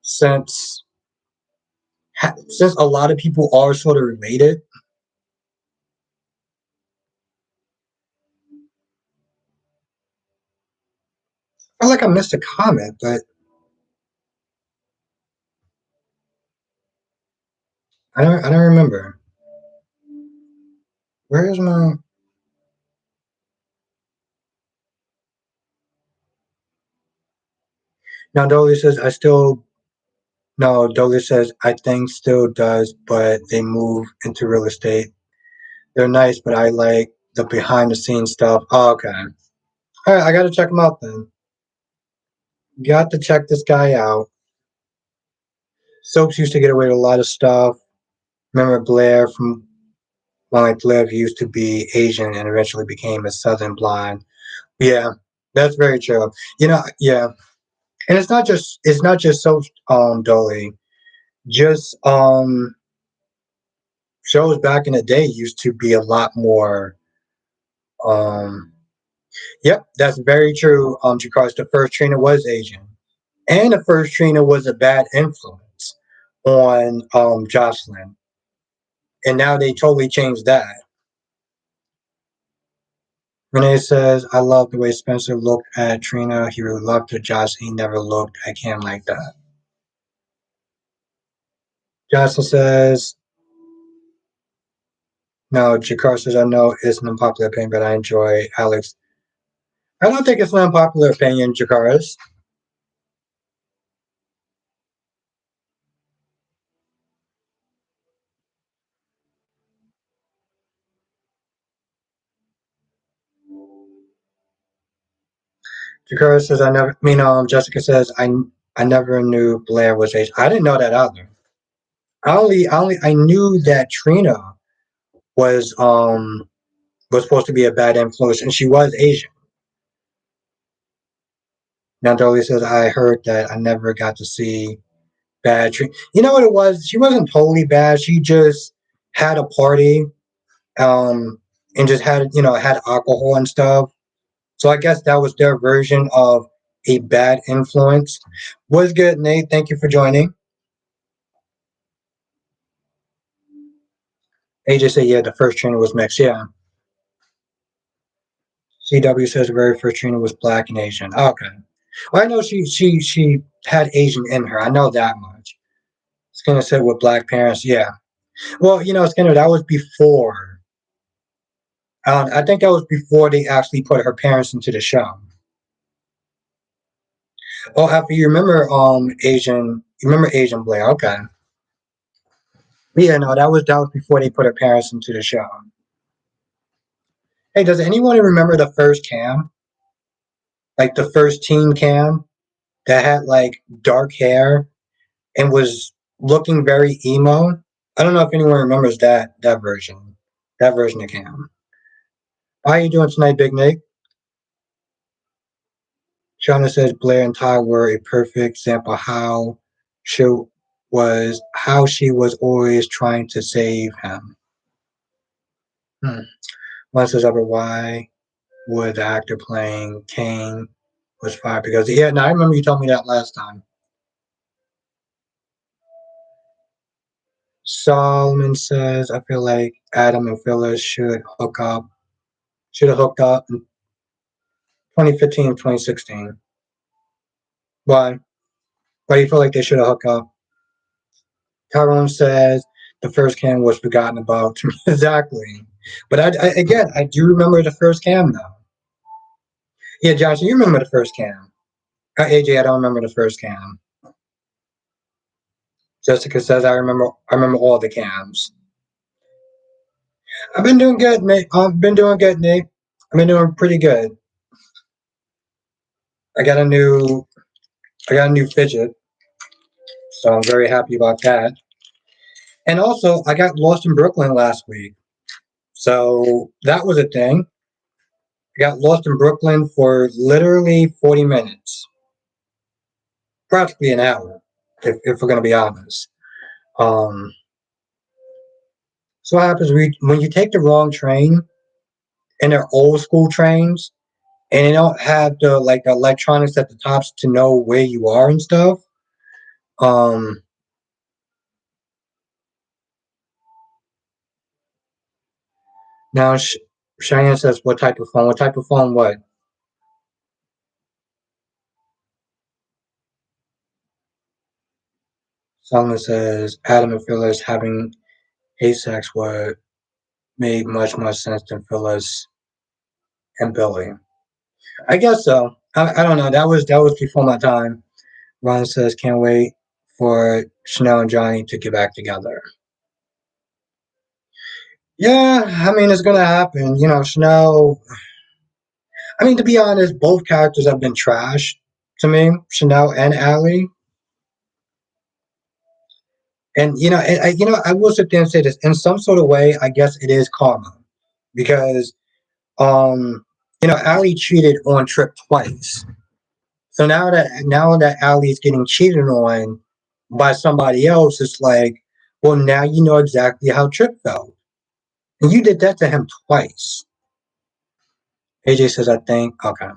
since since a lot of people are sort of related, feel like I missed a comment, but I don't remember. Where is my now Dolly says I still no, Dolly says I think still does, but they move into real estate. They're nice, but I like the behind the scenes stuff. Oh, okay. All right, I gotta check them out then. Got to check this guy out. Soaps used to get away with a lot of stuff. Remember Blair from Long Life Live used to be Asian and eventually became a Southern blonde. Yeah, that's very true. Yeah, and it's not just soaps, Dolly. Just shows back in the day used to be a lot more. Um, yep, that's very true. Because the first trainer was Asian, and the first trainer was a bad influence on Jocelyn, and now they totally changed that. Renee says, "I love the way Spencer looked at Trina. He really loved her. Josh, he never looked at Cam like that." Jocelyn says, "No." Jakar says, "I know it's an unpopular opinion, but I enjoy Alex." I don't think it's an unpopular opinion, Jakaris. Jakara says, "I never." Jessica says, I never knew Blair was Asian. I didn't know that either. I knew that Trina was was supposed to be a bad influence, and she was Asian. Now Dolly says, "I heard that. I never got to see bad Trina." You know what it was? She wasn't totally bad. She just had a party, um, and just had alcohol and stuff. So I guess that was their version of a bad influence. Was good, Nate. Thank you for joining. AJ said, yeah, the first trainer was mixed. Yeah. CW says the very first trainer was black and Asian. Okay. Well, I know she had Asian in her. I know that much. Skinner said with black parents. Yeah. Well, Skinner, that was before. I think that was before they actually put her parents into the show. Oh, after you remember Asian Blair. Okay. Yeah, no, that was before they put her parents into the show. Hey, does anyone remember the first cam? Like the first teen cam that had like dark hair and was looking very emo. I don't know if anyone remembers that version of Cam. How are you doing tonight, Big Nick? Shauna says Blair and Ty were a perfect example she how she was always trying to save him. Hmm. One says, "Upper why would the actor playing Kane was fired because yeah." No, I remember you told me that last time. Solomon says, "I feel like Adam and Phyllis should have hooked up in 2015, 2016. Why? Why do you feel like they should have hooked up?" Tyrone says the first cam was forgotten about. Exactly. But again, I do remember the first cam though. Yeah, Josh, you remember the first cam. AJ, I don't remember the first cam. Jessica says I remember all the cams. I've been doing good, Nate. I've been doing good, Nate. I've been doing pretty good. I got a new I got a new fidget, so I'm very happy about that. And also, I got lost in Brooklyn last week. So that was a thing. I got lost in Brooklyn for literally 40 minutes, practically an hour, if we're going to be honest. Um, so what happens when you take the wrong train, and they're old school trains, and they don't have the electronics at the tops to know where you are and stuff. Um, now Cheyenne says, "What type of phone? What type of phone? What?" Solomon says Adam and Phyllis having sex would made much more sense than Phyllis and Billy. I guess so. I don't know. That was before my time. Ron says can't wait for Chanel and Johnny to get back together. Yeah, I mean it's gonna happen. Chanel. I mean to be honest, both characters have been trashed to me, Chanel and Allie. And I will sit there and say this in some sort of way. I guess it is karma because Allie cheated on Trip twice. So now that Allie's getting cheated on by somebody else, it's like, well, now you know exactly how Trip felt, and you did that to him twice. AJ says, I think okay.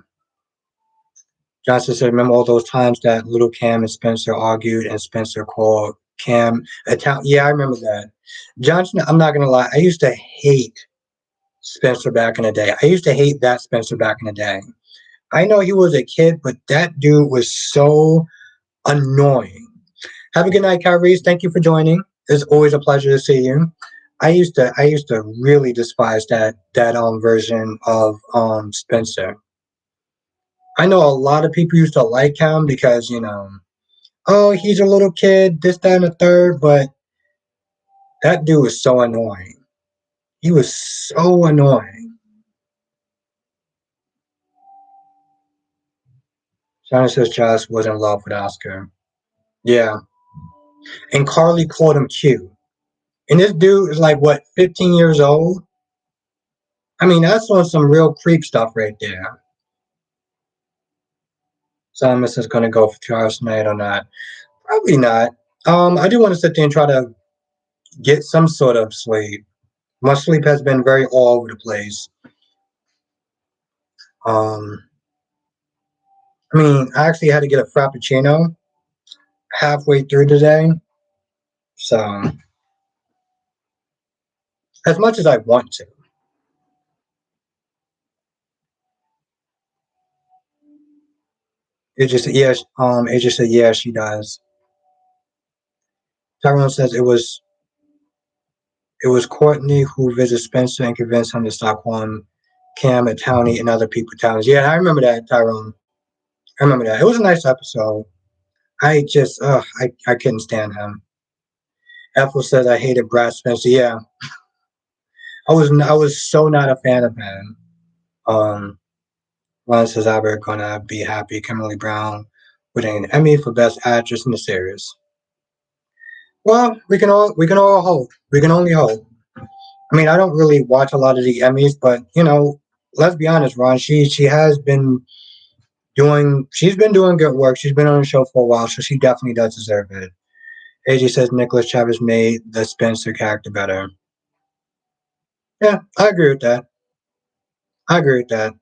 Johnson said, remember all those times that little Cam and Spencer argued, and Spencer called Cam a town. Yeah, I remember that. Johnson, I'm not gonna lie, I used to hate Spencer back in the day. I used to hate that Spencer back in the day. I know he was a kid, but that dude was so annoying. Have a good night, Kyrie. Thank you for joining. It's always a pleasure to see you. I used to really despise that version of Spencer. I know a lot of people used to like him because oh, he's a little kid, this, that, and the third, but that dude was so annoying. He was so annoying. Shauna says Josh was in love with Oscar. Yeah. And Carly called him cute. And this dude is like what, 15 years old? I mean, that's on some real creep stuff right there. Simon is going to go for 2 hours tonight or not? Probably not. I do want to sit there and try to get some sort of sleep. My sleep has been very all over the place. Um, I mean, I actually had to get a frappuccino halfway through today. So, as much as I want to, it just yes. It just said yeah, she does. Tyrone says it was Courtney who visited Spencer and convinced him to stop calling Cam a townie and other people townies. Yeah, I remember that, Tyrone. I remember that. It was a nice episode. I couldn't stand him. Ethel says I hated Brad Spencer. Yeah, I was so not a fan of him. Um, Ron says I'm gonna be happy. Kimberly Brown winning an Emmy for Best Actress in the series. Well, we can all hope. We can only hope. I mean, I don't really watch a lot of the Emmys, but let's be honest, Ron. She has been doing good work. She's been on the show for a while, so she definitely does deserve it. AJ says Nicholas Chavez made the Spencer character better. Yeah, I agree with that. I agree with that.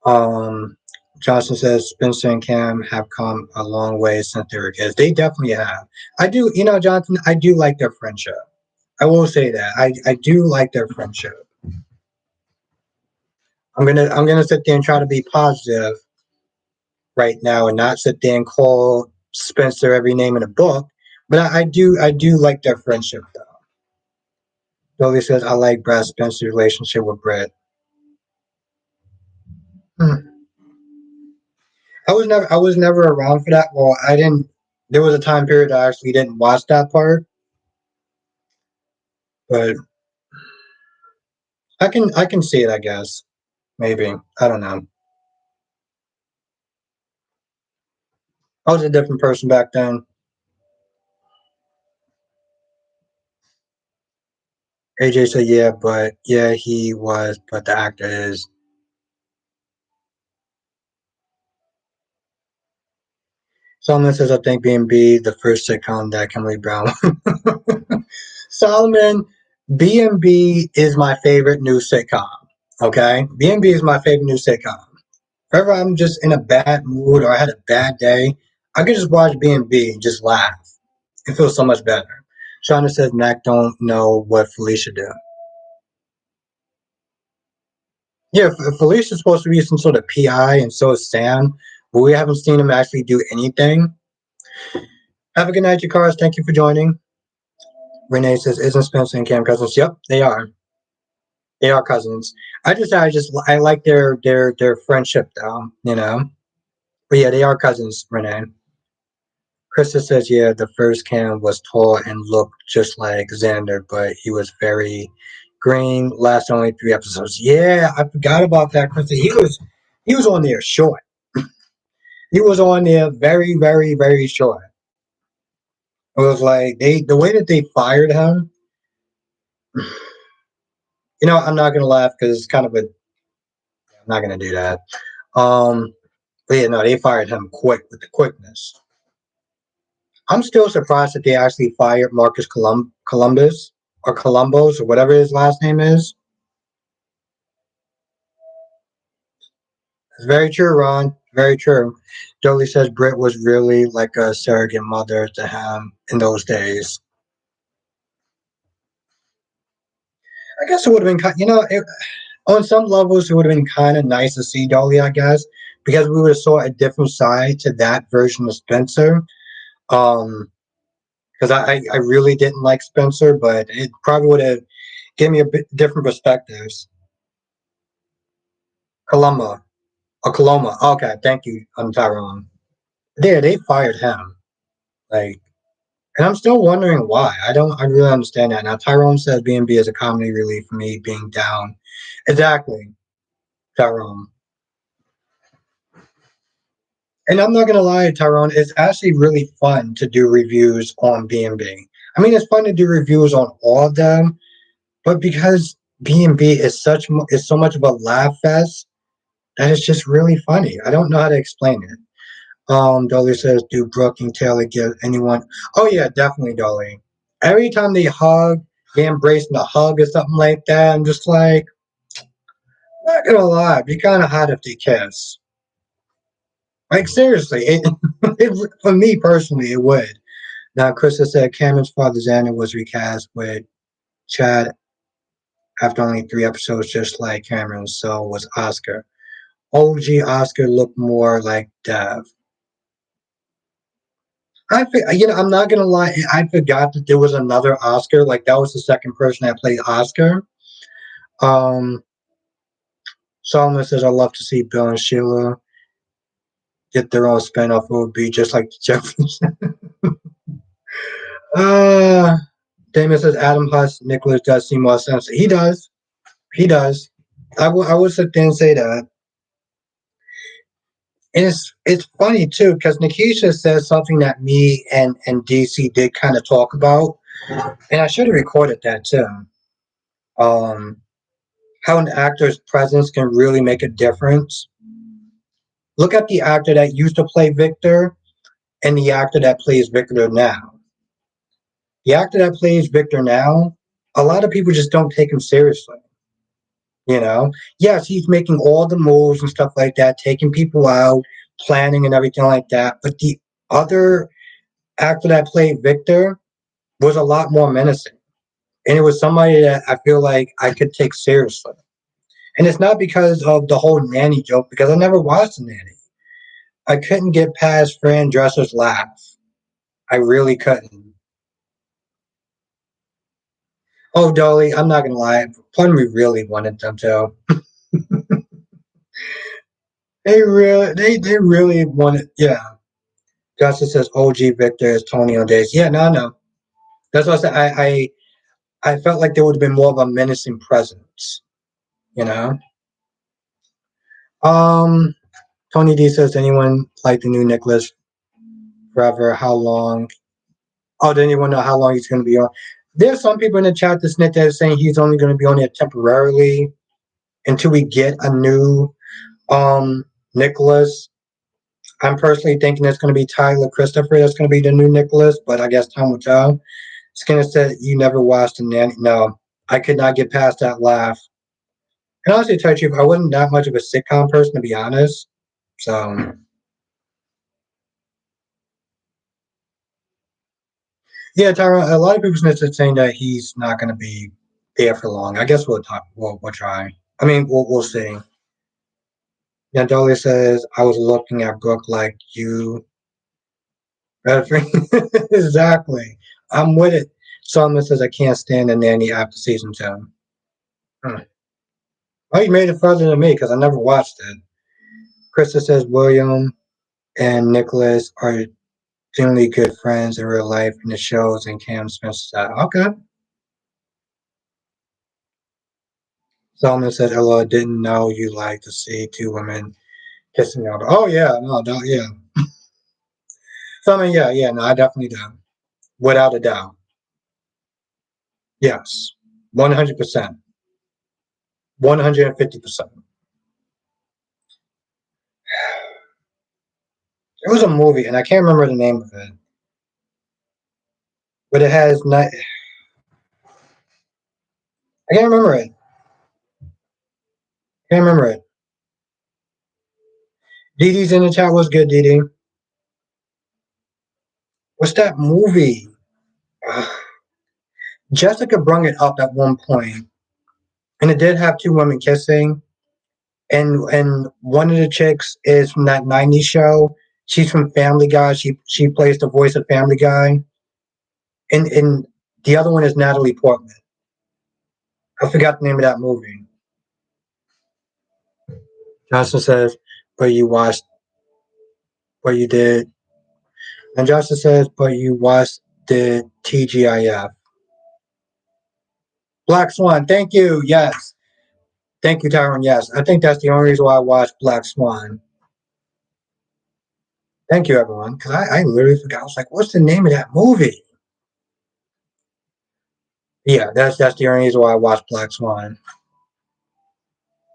Um, Johnson says Spencer and Cam have come a long way since they were kids. They definitely have. I do, Johnson. I do like their friendship. I will say that. I do like their friendship. I'm gonna sit there and try to be positive right now and not sit there and call Spencer every name in a book. But I do like their friendship though. Dolly says I like Brad Spencer's relationship with Brett. Hmm. I was never around for that. Well, I didn't. There was a time period I actually didn't watch that part, but I can see it. I guess maybe I don't know. I was a different person back then. AJ said yeah, but yeah he was, but the actor is. Solomon says I think B&B the first sitcom that Kimberly Brown. Solomon, B&B is my favorite new sitcom. Okay, B&B is my favorite new sitcom. Whenever I'm just in a bad mood or I had a bad day, I could just watch B&B and just laugh. It feels so much better. Shauna says Mac don't know what Felicia did. Yeah, Felicia's supposed to be some sort of PI, and so is Sam, but we haven't seen him actually do anything. Have a good night, Jakars. Thank you for joining. Renee says, "Isn't Spencer and Cam cousins?" Yep, they are. They are cousins. I like their friendship though. You know. But yeah, they are cousins. Renee. Krista says, "Yeah, the first Cam was tall and looked just like Xander, but he was very green. Last only 3 episodes." Yeah, I forgot about that, Krista. He was on there short. He was on there very, very, very short. It was like the way that they fired him. I'm not gonna laugh because it's kind of a. I'm not gonna do that. But yeah, no, they fired him quick with the quickness. I'm still surprised that they actually fired Marcus Columbus or Columbus or whatever his last name is. It's very true, Ron. Very true. Jolie says Britt was really like a surrogate mother to him in those days. I guess it would have been on some levels it would have been kind of nice to see Dolly, I guess, because we would have saw a different side to that version of Spencer. Because I really didn't like Spencer, but it probably would have given me a bit different perspectives. Coloma, Coloma. Okay, thank you, Tyrone. There, they fired him. Like, and I'm still wondering why. I really understand that. Now Tyrone says B&B is a comedy relief for me being down. Exactly, Tyrone. And I'm not gonna lie, Tyrone, it's actually really fun to do reviews on B&B. I mean, it's fun to do reviews on all of them, but because B&B is so much of a laugh fest that it's just really funny. I don't know how to explain it. Dolly says, "Do Brooke and Taylor give anyone?" Oh yeah, definitely, Dolly. Every time they hug, they embrace in a hug or something like that. I'm just like, not gonna lie, it'd be kind of hot if they kiss. Like seriously, for me personally, it would. Now, Krista said Cameron's father Xander was recast with Chad after only 3 episodes, just like Cameron. So was Oscar. OG Oscar looked more like Dev. I'm not gonna lie. I forgot that there was another Oscar. Like that was the second person that played Oscar. Um, Solomon says, "I love to see Bill and Sheila get their own spinoff. It would be just like the Jeffersons." uh, Damon says, "Adam Huss Nicholas does seem more sense. He does. He does. I would sit there and say that. And it's funny too because Nikisha says something that me and DC did kind of talk about, and I should have recorded that too. Um, how an actor's presence can really make a difference. Look at the actor that used to play Victor and the actor that plays Victor now. The actor that plays Victor now, a lot of people just don't take him seriously. Yes, he's making all the moves and stuff like that, taking people out, planning and everything like that. But the other actor that played Victor was a lot more menacing. And it was somebody that I feel like I could take seriously. And it's not because of the whole nanny joke, because I never watched the nanny. I couldn't get past Fran Dresser's laugh. I really couldn't. Oh, Dolly, I'm not gonna lie. Part of me really wanted them to. They really wanted. Yeah. Justin says OG Victor is Tony on days. Yeah, no, no. That's what I said. I felt like there would have been more of a menacing presence. You know. Um. Tony D says, anyone like the new Nicholas forever? How long? Oh, does anyone know how long he's going to be on? There's some people in the chat this net that are saying he's only going to be on there temporarily until we get a new Nicholas. I'm personally thinking it's going to be Tyler Christopher. That's going to be the new Nicholas, but I guess time will tell. Skinner said you never watched the nanny. No, I could not get past that laugh. And honestly, tell you, I wasn't that much of a sitcom person to be honest. So yeah, Tyra, a lot of people are saying that he's not going to be there for long. I guess we'll talk. We'll try. I mean, we'll see. Now, Dolly says, I was looking at Brooke like you. Exactly. I'm with it. Someone says I can't stand the nanny after season 10. Hmm. Oh, you made it further than me because I never watched it. Krista says William and Nicholas are generally good friends in real life in the shows, and Cam Smith said, okay. Solomon said, hello, I didn't know you like to see two women kissing out. Oh, yeah, no, no, yeah. So, I mean, yeah, no, I definitely do. Without a doubt. Yes. 100%. 150%. It was a movie, and I can't remember the name of it, but it has not. I can't remember it. Can't remember it. Dee Dee's in the chat was good, Dee Dee. What's that movie? Jessica brung it up at one point, and it did have two women kissing, and one of the chicks is from that '90s show. She's from Family Guy. She plays the voice of Family Guy, and the other one is Natalie Portman. I forgot the name of that movie. Johnson says, "But you watched, but you did." And Johnson says, "But you watched the TGIF." Black Swan. Thank you. Yes. Thank you, Tyron. Yes. I think that's the only reason why I watched Black Swan. Thank you, everyone. Because I literally forgot. I was like, what's the name of that movie? Yeah, that's the only reason why I watched Black Swan.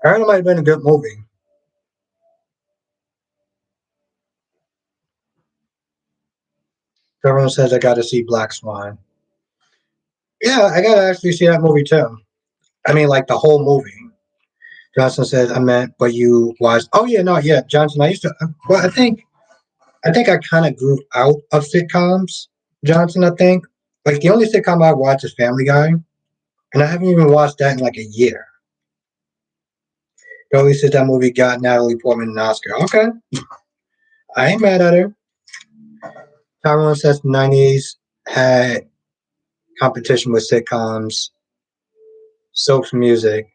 I heard it might have been a good movie. Everyone says I got to see Black Swan. Yeah, I got to actually see that movie too. I mean, like the whole movie. Johnson says I meant, but you watched. Oh yeah, no, yeah, Johnson. I used to. Well, I think I kind of grew out of sitcoms. Johnson, I think. Like the only sitcom I watch is Family Guy, and I haven't even watched that in like a year. Dolly says that movie got Natalie Portman an Oscar. Okay, I ain't mad at her. Tyrone says the '90s had competition with sitcoms, soaps, music.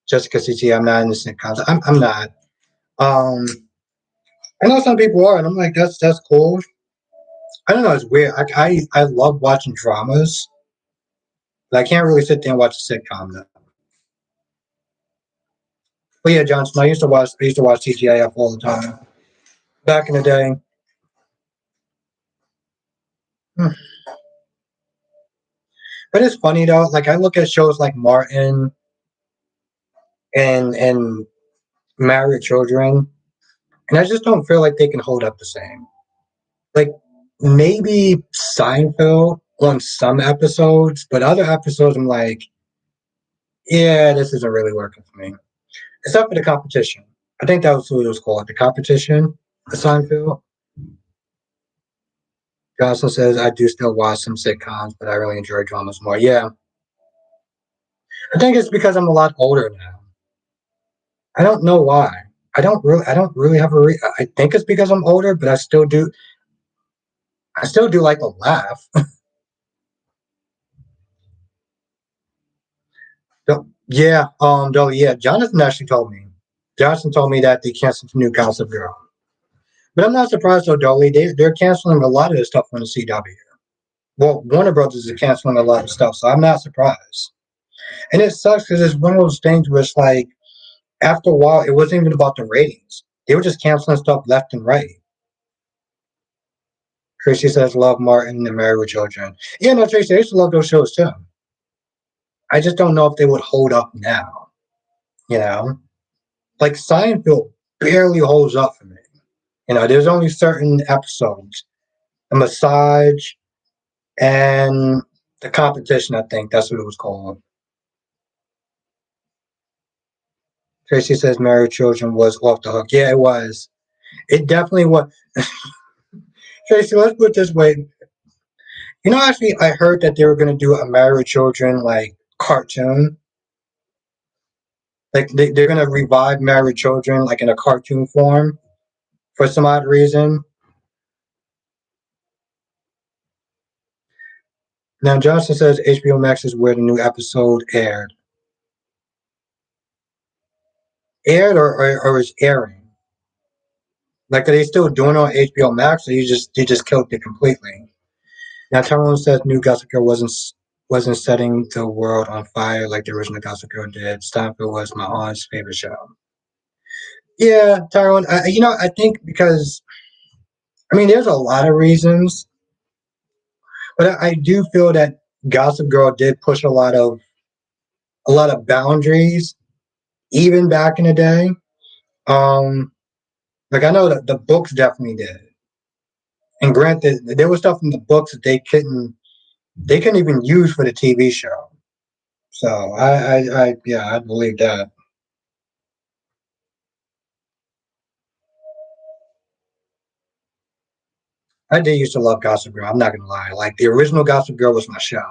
Jessica CT, I'm not in the sitcoms. I'm not. Um, I know some people are, and I'm like, that's cool. I don't know, it's weird. I love watching dramas, but I can't really sit there and watch a sitcom though. But yeah, Johnson, I used to watch TGIF all the time back in the day. Hmm. But it's funny though. Like I look at shows like Martin and Married Children, and I just don't feel like they can hold up the same. Like maybe Seinfeld on some episodes, but other episodes I'm like, yeah, this isn't really working for me. Except for the competition. I think that was what it was called, the competition, the Seinfeld. Johnson says I do still watch some sitcoms, but I really enjoy dramas more. Yeah, I think it's because I'm a lot older now. I don't know why. I don't really have a. I think it's because I'm older, but I still do. I still do like a laugh. Yeah, though, yeah. Jonathan actually told me. Johnson told me that they canceled the new Gossip Girl, but I'm not surprised though, Dolly. They're canceling a lot of the stuff on the CW. Well, Warner Brothers is canceling a lot of stuff, so I'm not surprised. And it sucks because it's one of those things where it's like after a while, it wasn't even about the ratings. They were just canceling stuff left and right. Tracy says, "Love Martin and Married with Children." Yeah, no, Tracy, I used to love those shows too. I just don't know if they would hold up now. You know, like Seinfeld barely holds up for me. There's only certain episodes. The massage and the competition, I think that's what it was called. Tracy says Married Children was off the hook. Yeah, it was. It definitely was. Tracy, let's put it this way. Actually, I heard that they were going to do a Married Children like cartoon. Like they're going to revive Married Children like in a cartoon form for some odd reason. Now Johnson says HBO Max is where the new episode aired. Aired or is airing? Like, are they still doing it on HBO Max, or you just killed it completely? Now Tyrone says new Gossip Girl wasn't setting the world on fire like the original Gossip Girl did. Steinfeld was my aunt's favorite show. Yeah, Tyrone. I think because there's a lot of reasons, but I do feel that Gossip Girl did push a lot of boundaries, even back in the day. Um, like I know that the books definitely did, and granted, there was stuff in the books that they couldn't even use for the TV show. So yeah, I believe that. I did used to love Gossip Girl. I'm not gonna lie. Like the original Gossip Girl was my show.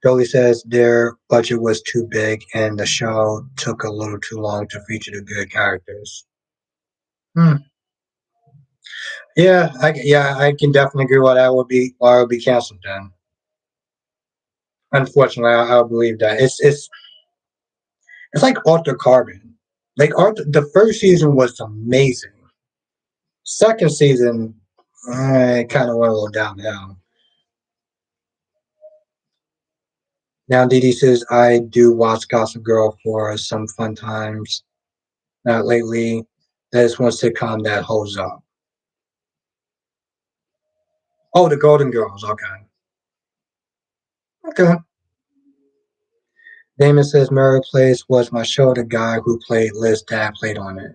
Dolly says their budget was too big and the show took a little too long to feature the good characters. Hmm. Yeah, I can definitely agree why that would be why it would be canceled then. Unfortunately, I believe that it's like Arthur Carbon. Like Arthur, the first season was amazing. Second season, kind of went a little downhill. Now Dee Dee says I do watch Gossip Girl for some fun times. Not lately. That is one sitcom that holds up. Oh, the Golden Girls. Okay. Okay. Damon says Mary Place was my show. The guy who played Liz dad played on it.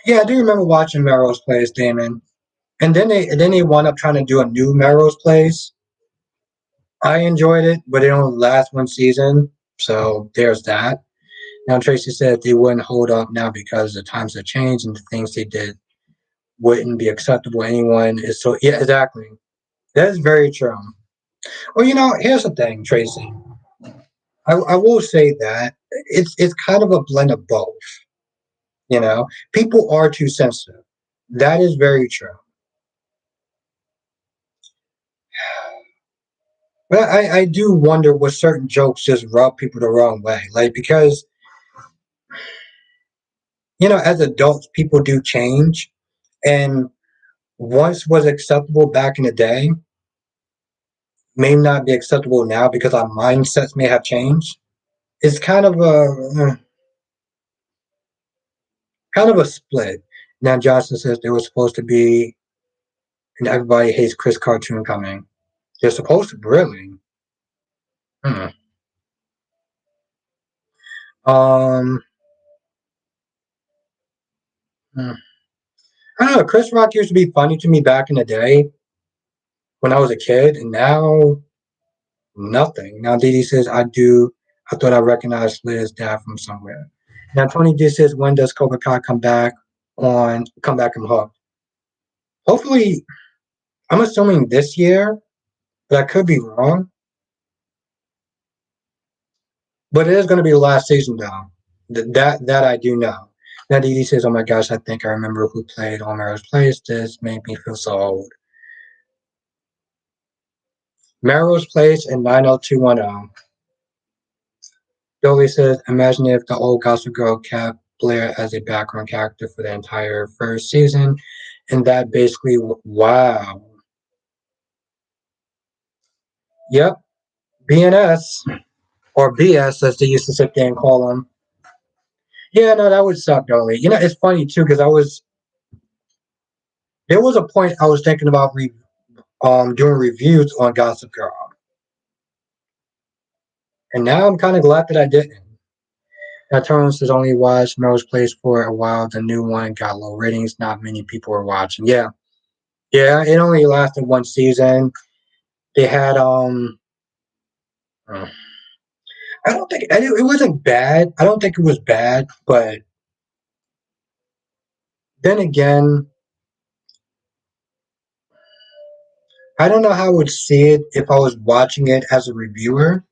Yeah, I do remember watching Melrose Place, Damon. And then they wound up trying to do a new Melrose Place. I enjoyed it, but it only lasts one season. So there's that. Now Tracy said they wouldn't hold up now because the times have changed and the things they did wouldn't be acceptable to anyone. Is so yeah, exactly. That is very true. Well, here's the thing, Tracy. I will say that it's kind of a blend of both. People are too sensitive. That is very true. But I do wonder what certain jokes just rub people the wrong way. Like because as adults, people do change, and once was acceptable back in the day may not be acceptable now because our mindsets may have changed. It's kind of a split. Now Johnson says there was supposed to be an Everybody Hates Chris cartoon coming. They're supposed to really. Hmm. Um, hmm. I don't know. Chris Rock used to be funny to me back in the day when I was a kid, and now nothing. Now Didi says I do. I thought I recognized Liz dad from somewhere. Now Tony D says when does Cobra Kai come back and Hook? Hopefully, I'm assuming this year, but I could be wrong. But it is going to be the last season, though. That I do know. Now Didi says, "Oh my gosh, I think I remember who played on Melrose Place. This made me feel so old." Melrose Place and 90210. Dolly says, "Imagine if the old Gossip Girl kept Blair as a background character for the entire first season, and that basically, wow, yep, BNS or BS as they used to sit there and call them." Yeah, no, that would suck, Dolly. It's funny too because there was a point I was thinking about doing reviews on Gossip Girl, and now I'm kind of glad that I didn't. That Torrance has only watched Melrose Place for a while. The new one got low ratings. Not many people were watching. Yeah, yeah. It only lasted one season. They had uh, I don't think it wasn't bad. I don't think it was bad, but then again, I don't know how I would see it if I was watching it as a reviewer.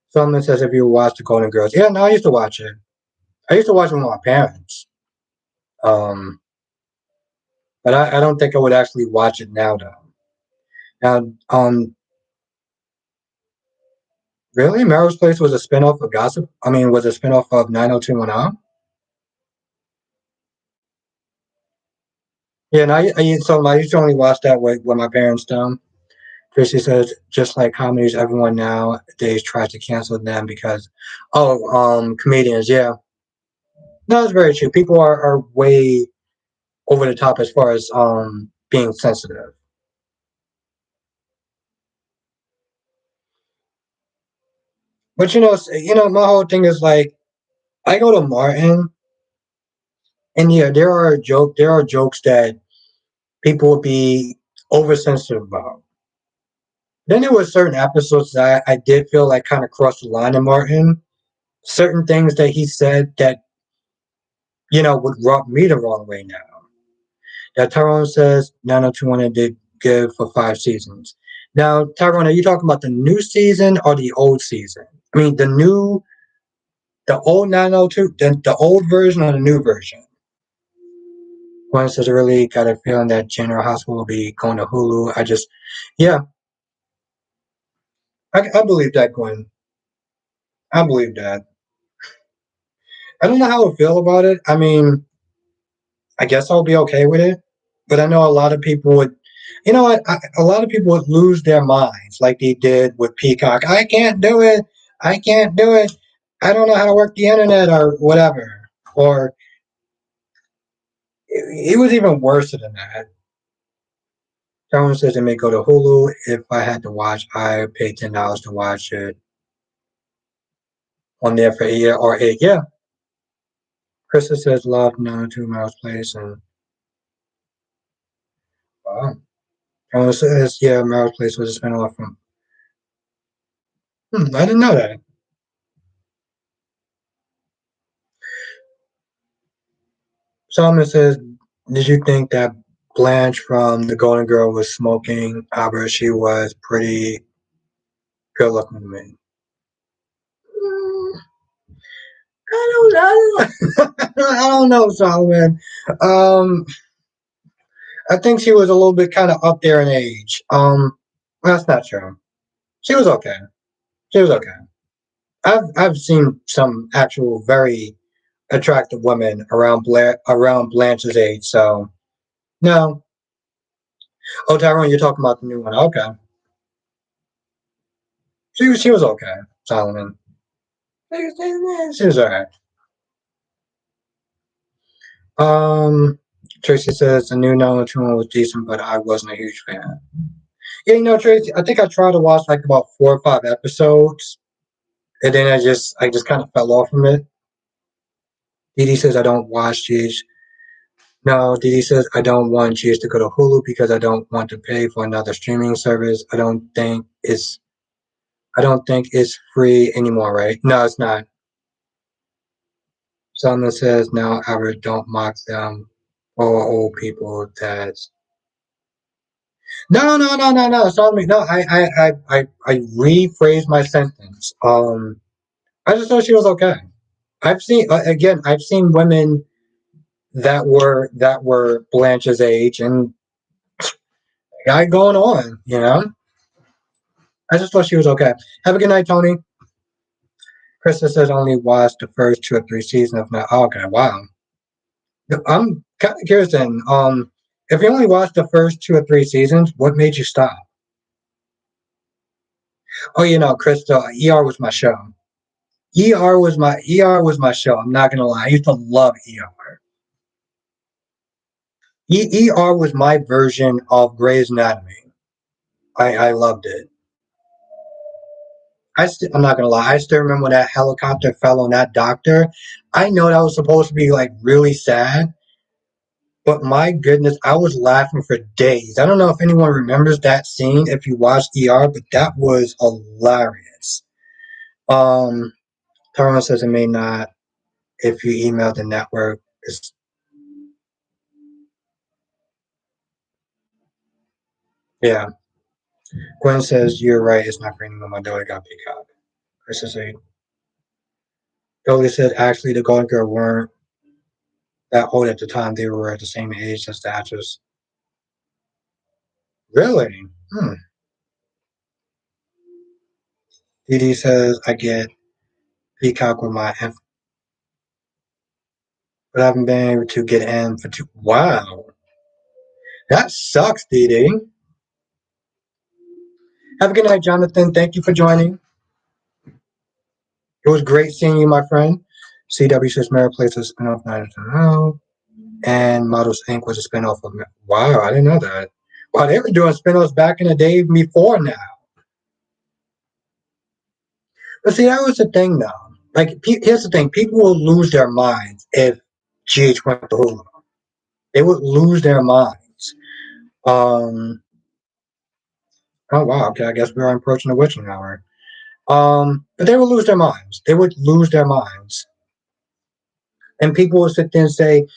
Someone says if you watch the Golden Girls, yeah, no, I used to watch it. I used to watch it with my parents. Um, but I don't think I would actually watch it now though. Now, Really? Melrose Place was a spinoff of Gossip? I mean, was a spinoff of 90210? Yeah, and I used to only watch that with my parents. Tracy says, just like comedies, everyone nowadays tries to cancel them because, comedians. Yeah, no, that's very true. People are way over the top as far as being sensitive. But my whole thing is like I go to Martin, and yeah, there are jokes that people would be oversensitive about. Then there were certain episodes that I did feel like kind of crossed the line in Martin. Certain things that he said that would rub me the wrong way now. That Tyrone says 90210 did good for 5 seasons. Now, Tyrone, are you talking about the new season or the old season? I mean, the old 902, the old version or the new version? Gwen says, I really got a feeling that General Hospital will be going to Hulu. Yeah, I believe that, Gwen. I believe that. I don't know how I feel about it. I mean, I guess I'll be okay with it. But I know a lot of people would, a lot of people would lose their minds like they did with Peacock. I can't do it. I can't do it. I don't know how to work the internet or whatever. Or it was even worse than that. Someone says it may go to Hulu. If I had to watch, I pay $10 to watch it on there for a year or eight. Yeah. Krista says love 902 Miles Place and wow. Someone says yeah, Miles Place was a spinoff from. I didn't know that. Solomon says, did you think that Blanche from The Golden Girl was smoking? Albert, she was pretty good looking to me. Mm, I don't know. I don't know, Solomon. Um, I think she was a little bit kind of up there in age. That's not true. She was okay. She was okay. I've seen some actual very attractive women around Blanche's age. So no. Oh, Tyrone, you're talking about the new one. Okay. She was okay, Solomon. She was alright. Um, Tracy says the new 902 was decent, but I wasn't a huge fan. Yeah, Tracy, I think I tried to watch like about 4 or 5 episodes, and then I just kind of fell off from it. Didi says I don't watch G's. No, Didi says I don't want G's to go to Hulu because I don't want to pay for another streaming service. I don't think it's free anymore, right? No, it's not. Someone says now, Albert, don't mock them or old people. That's no. Sorry, no. I rephrased my sentence. I just thought she was okay. I've seen women that were Blanche's age and guy going on. I just thought she was okay. Have a good night, Tony. Krista says only watched the first 2 or 3 seasons of now. Oh, okay, wow. I'm kind of curious then. If you only watched the first 2 or 3 seasons, what made you stop? Oh, Krista, ER was my show. ER was my show. I'm not gonna lie. I used to love ER. ER was my version of Grey's Anatomy. I loved it. I'm not gonna lie. I still remember when that helicopter fell on that doctor. I know that was supposed to be like really sad, but my goodness, I was laughing for days. I don't know if anyone remembers that scene if you watched ER, but that was hilarious. Um, Tyrone says it may not if you email the network. Yeah. Gwen says, you're right, it's not raining on my daughter got peacock. Chris says, Dolly said, actually, the Golden Girl weren't that old at the time. They were at the same age as the actress. Really? Hmm. DD says I get Peacock with my F, but I haven't been able to get in for two. Wow, that sucks, DD. Have a good night, Jonathan. Thank you for joining. It was great seeing you, my friend. CW says Mary plays a spinoff Night Out, and Models Inc. was a spinoff of. Wow, I didn't know that. Wow, they were doing spinoffs back in the day before now. But see, that was the thing, though. Like, here's the thing: people will lose their minds if GH went to Hulu. They would lose their minds. Um. Oh wow. Okay, I guess we are approaching the witching hour. But they would lose their minds. They would lose their minds, and people would sit there and say,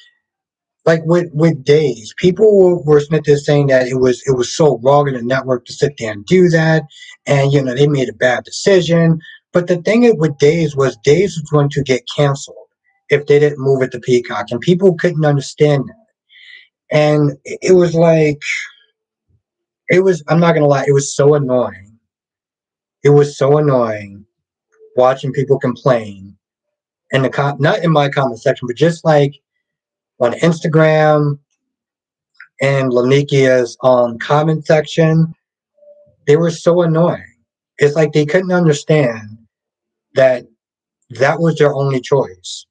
like with Days, people were sitting there saying that it was so wrong in the network to sit there and do that, and they made a bad decision. But the thing with Days was going to get canceled if they didn't move it to Peacock, and people couldn't understand that. And it was like it was. I'm not gonna lie, it was so annoying. It was so annoying watching people complain in the not in my comment section, but just like on Instagram and Lanikia's comment section. They were so annoying. It's like they couldn't understand that that was their only choice.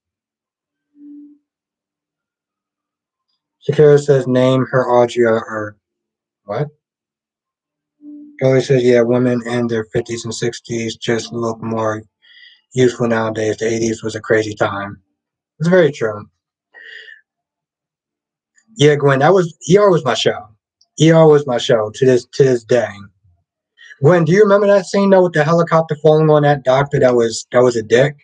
Shakira says, name her Audrey or what? Kelly says, yeah, women in their 50s and 60s just look more youthful nowadays. The 80s was a crazy time. It's very true. Yeah, Gwen, that was ER was my show. ER was my show to this day. Gwen, do you remember that scene though with the helicopter falling on that doctor that was a dick?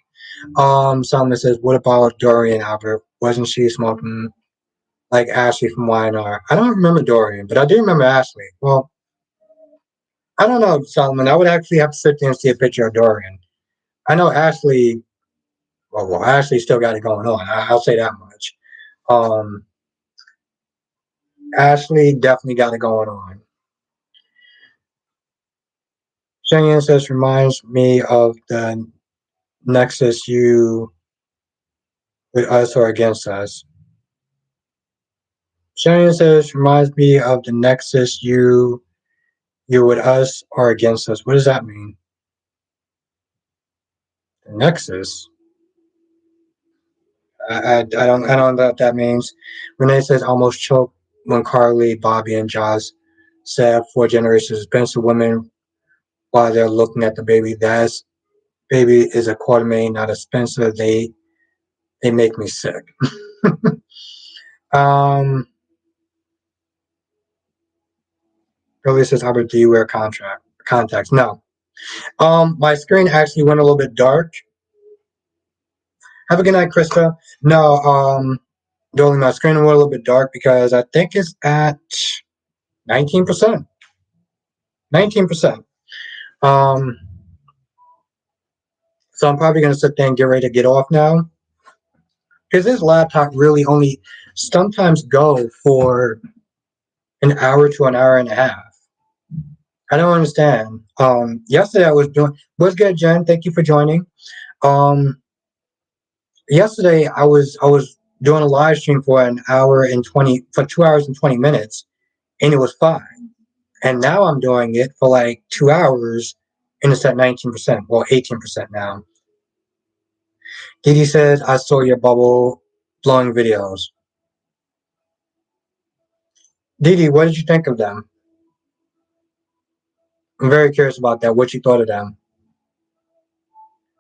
Someone says, what about Dorian Albert? Wasn't she smoking like Ashley from YNR? I don't remember Dorian, but I do remember Ashley. Well, I don't know, Solomon. I would actually have to sit there and see a picture of Dorian. I know Ashley. Well, Ashley still got it going on. I'll say that much. Um, Ashley definitely got it going on. Cheyenne says reminds me of the Nexus you with us or against us. Cheyenne says reminds me of the Nexus you with us or against us. What does that mean? The Nexus. I don't know what that means. Renee says almost choked when Carly, Bobby, and Josh said 4 generations Spencer women while they're looking at the baby. That's baby is a Quartermain, not a Spencer. They make me sick. um Billy says, Albert, do you wear contacts? No. My screen actually went a little bit dark. Have a good night, Krista. No, Dolly, my screen went a little bit dark because I think it's at 19%. 19%. Um, so I'm probably gonna sit there and get ready to get off now. Because this laptop really only sometimes go for an hour to an hour and a half. I don't understand. Yesterday I was doing what's good, Jen? Thank you for joining. Um, yesterday I was doing a live stream for an hour and 2 hours and 20 minutes, and it was fine. And now I'm doing it for like 2 hours, and it's at 19%. Well, 18% now. Didi says I saw your bubble blowing videos. Didi, what did you think of them? I'm very curious about that. What you thought of them?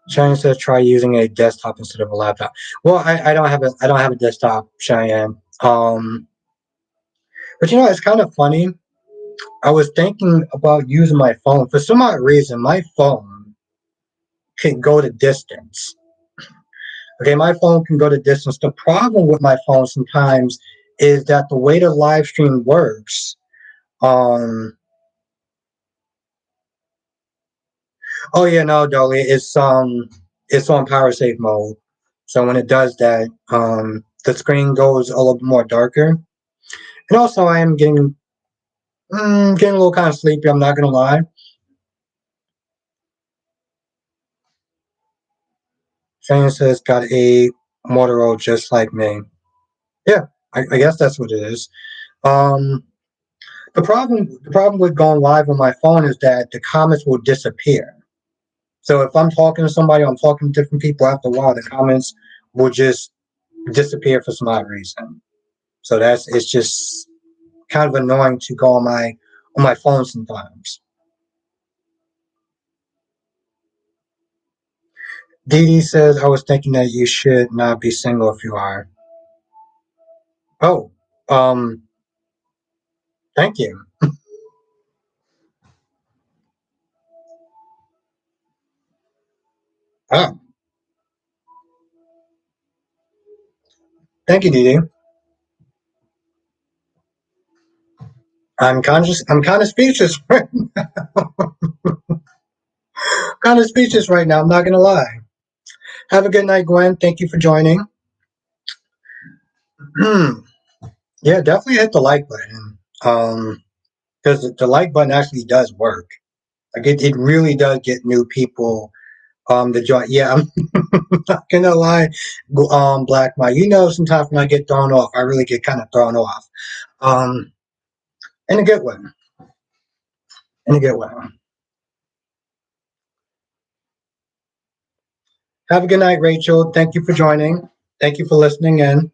Cheyenne says try using a desktop instead of a laptop. Well, I don't have a desktop, Cheyenne. But it's kind of funny. I was thinking about using my phone. For some odd reason, my phone can go to distance. Okay, my phone can go to distance. The problem with my phone sometimes is that the way the live stream works, um oh yeah, no, Dolly, it's on power save mode. So when it does that, the screen goes a little bit more darker. And also I am getting, a little kind of sleepy, I'm not gonna lie. Shane says, got a Motorola just like me. Yeah, I guess that's what it is. Um, the problem with going live on my phone is that the comments will disappear. So if I'm talking to somebody, I'm talking to different people. After a while, the comments will just disappear for some odd reason. So it's just kind of annoying to go on my phone sometimes. Dee Dee says, I was thinking that you should not be single if you are. Oh, um, thank you. Oh, thank you, Dee Dee. I'm kind of speechless. Kind of speechless right now. I'm not gonna lie. Have a good night, Gwen. Thank you for joining. Yeah, definitely hit the like button. Because the like button actually does work. Like it really does get new people to join. Yeah, I'm not gonna lie, Black Mike. You know, sometimes when I get thrown off, I really get kind of thrown off. Um, in a good way. In a good way. Have a good night, Rachel. Thank you for joining. Thank you for listening in.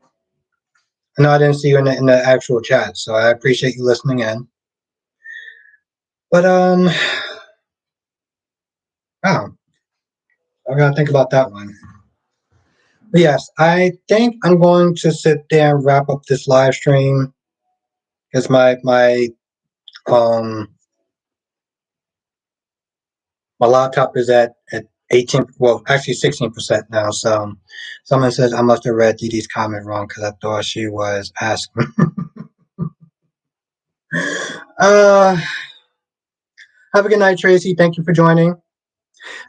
I know I didn't see you in the actual chat, so I appreciate you listening in. But oh, I gotta think about that one. But yes, I think I'm going to sit there and wrap up this live stream because um my laptop is at 18, well, actually 16% now. So someone says I must have read Dee Dee's comment wrong because I thought she was asking. uh, have a good night, Tracy. Thank you for joining.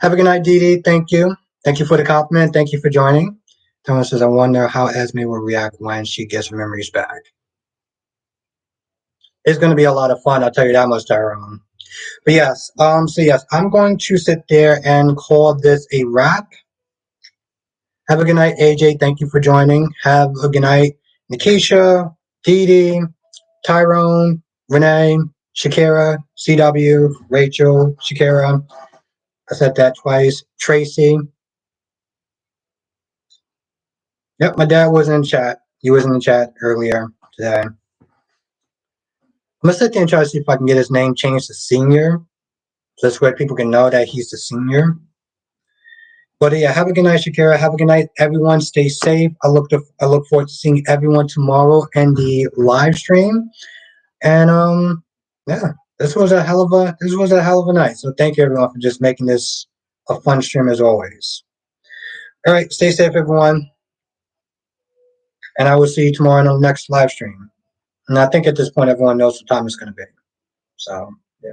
Have a good night, Dee Dee. Thank you. Thank you for the compliment. Thank you for joining. Someone says, I wonder how Esme will react when she gets her memories back. It's going to be a lot of fun. I'll tell you that much, Tyrone. But yes, so yes, I'm going to sit there and call this a wrap. Have a good night, AJ. Thank you for joining. Have a good night, Nikisha, Dee Dee, Tyrone, Renee, Shakira, CW, Rachel, Shakira. I said that twice. Tracy. Yep, my dad was in chat. He was in the chat earlier today. I'm gonna sit there and try to see if I can get his name changed to Senior. So this way people can know that he's the senior. But yeah, have a good night, Shakira. Have a good night, everyone. Stay safe. I look forward to seeing everyone tomorrow in the live stream. And yeah, this was a hell of a night. So thank you everyone for just making this a fun stream as always. All right, stay safe, everyone. And I will see you tomorrow on the next live stream. And I think at this point everyone knows what time it's gonna be. So yeah.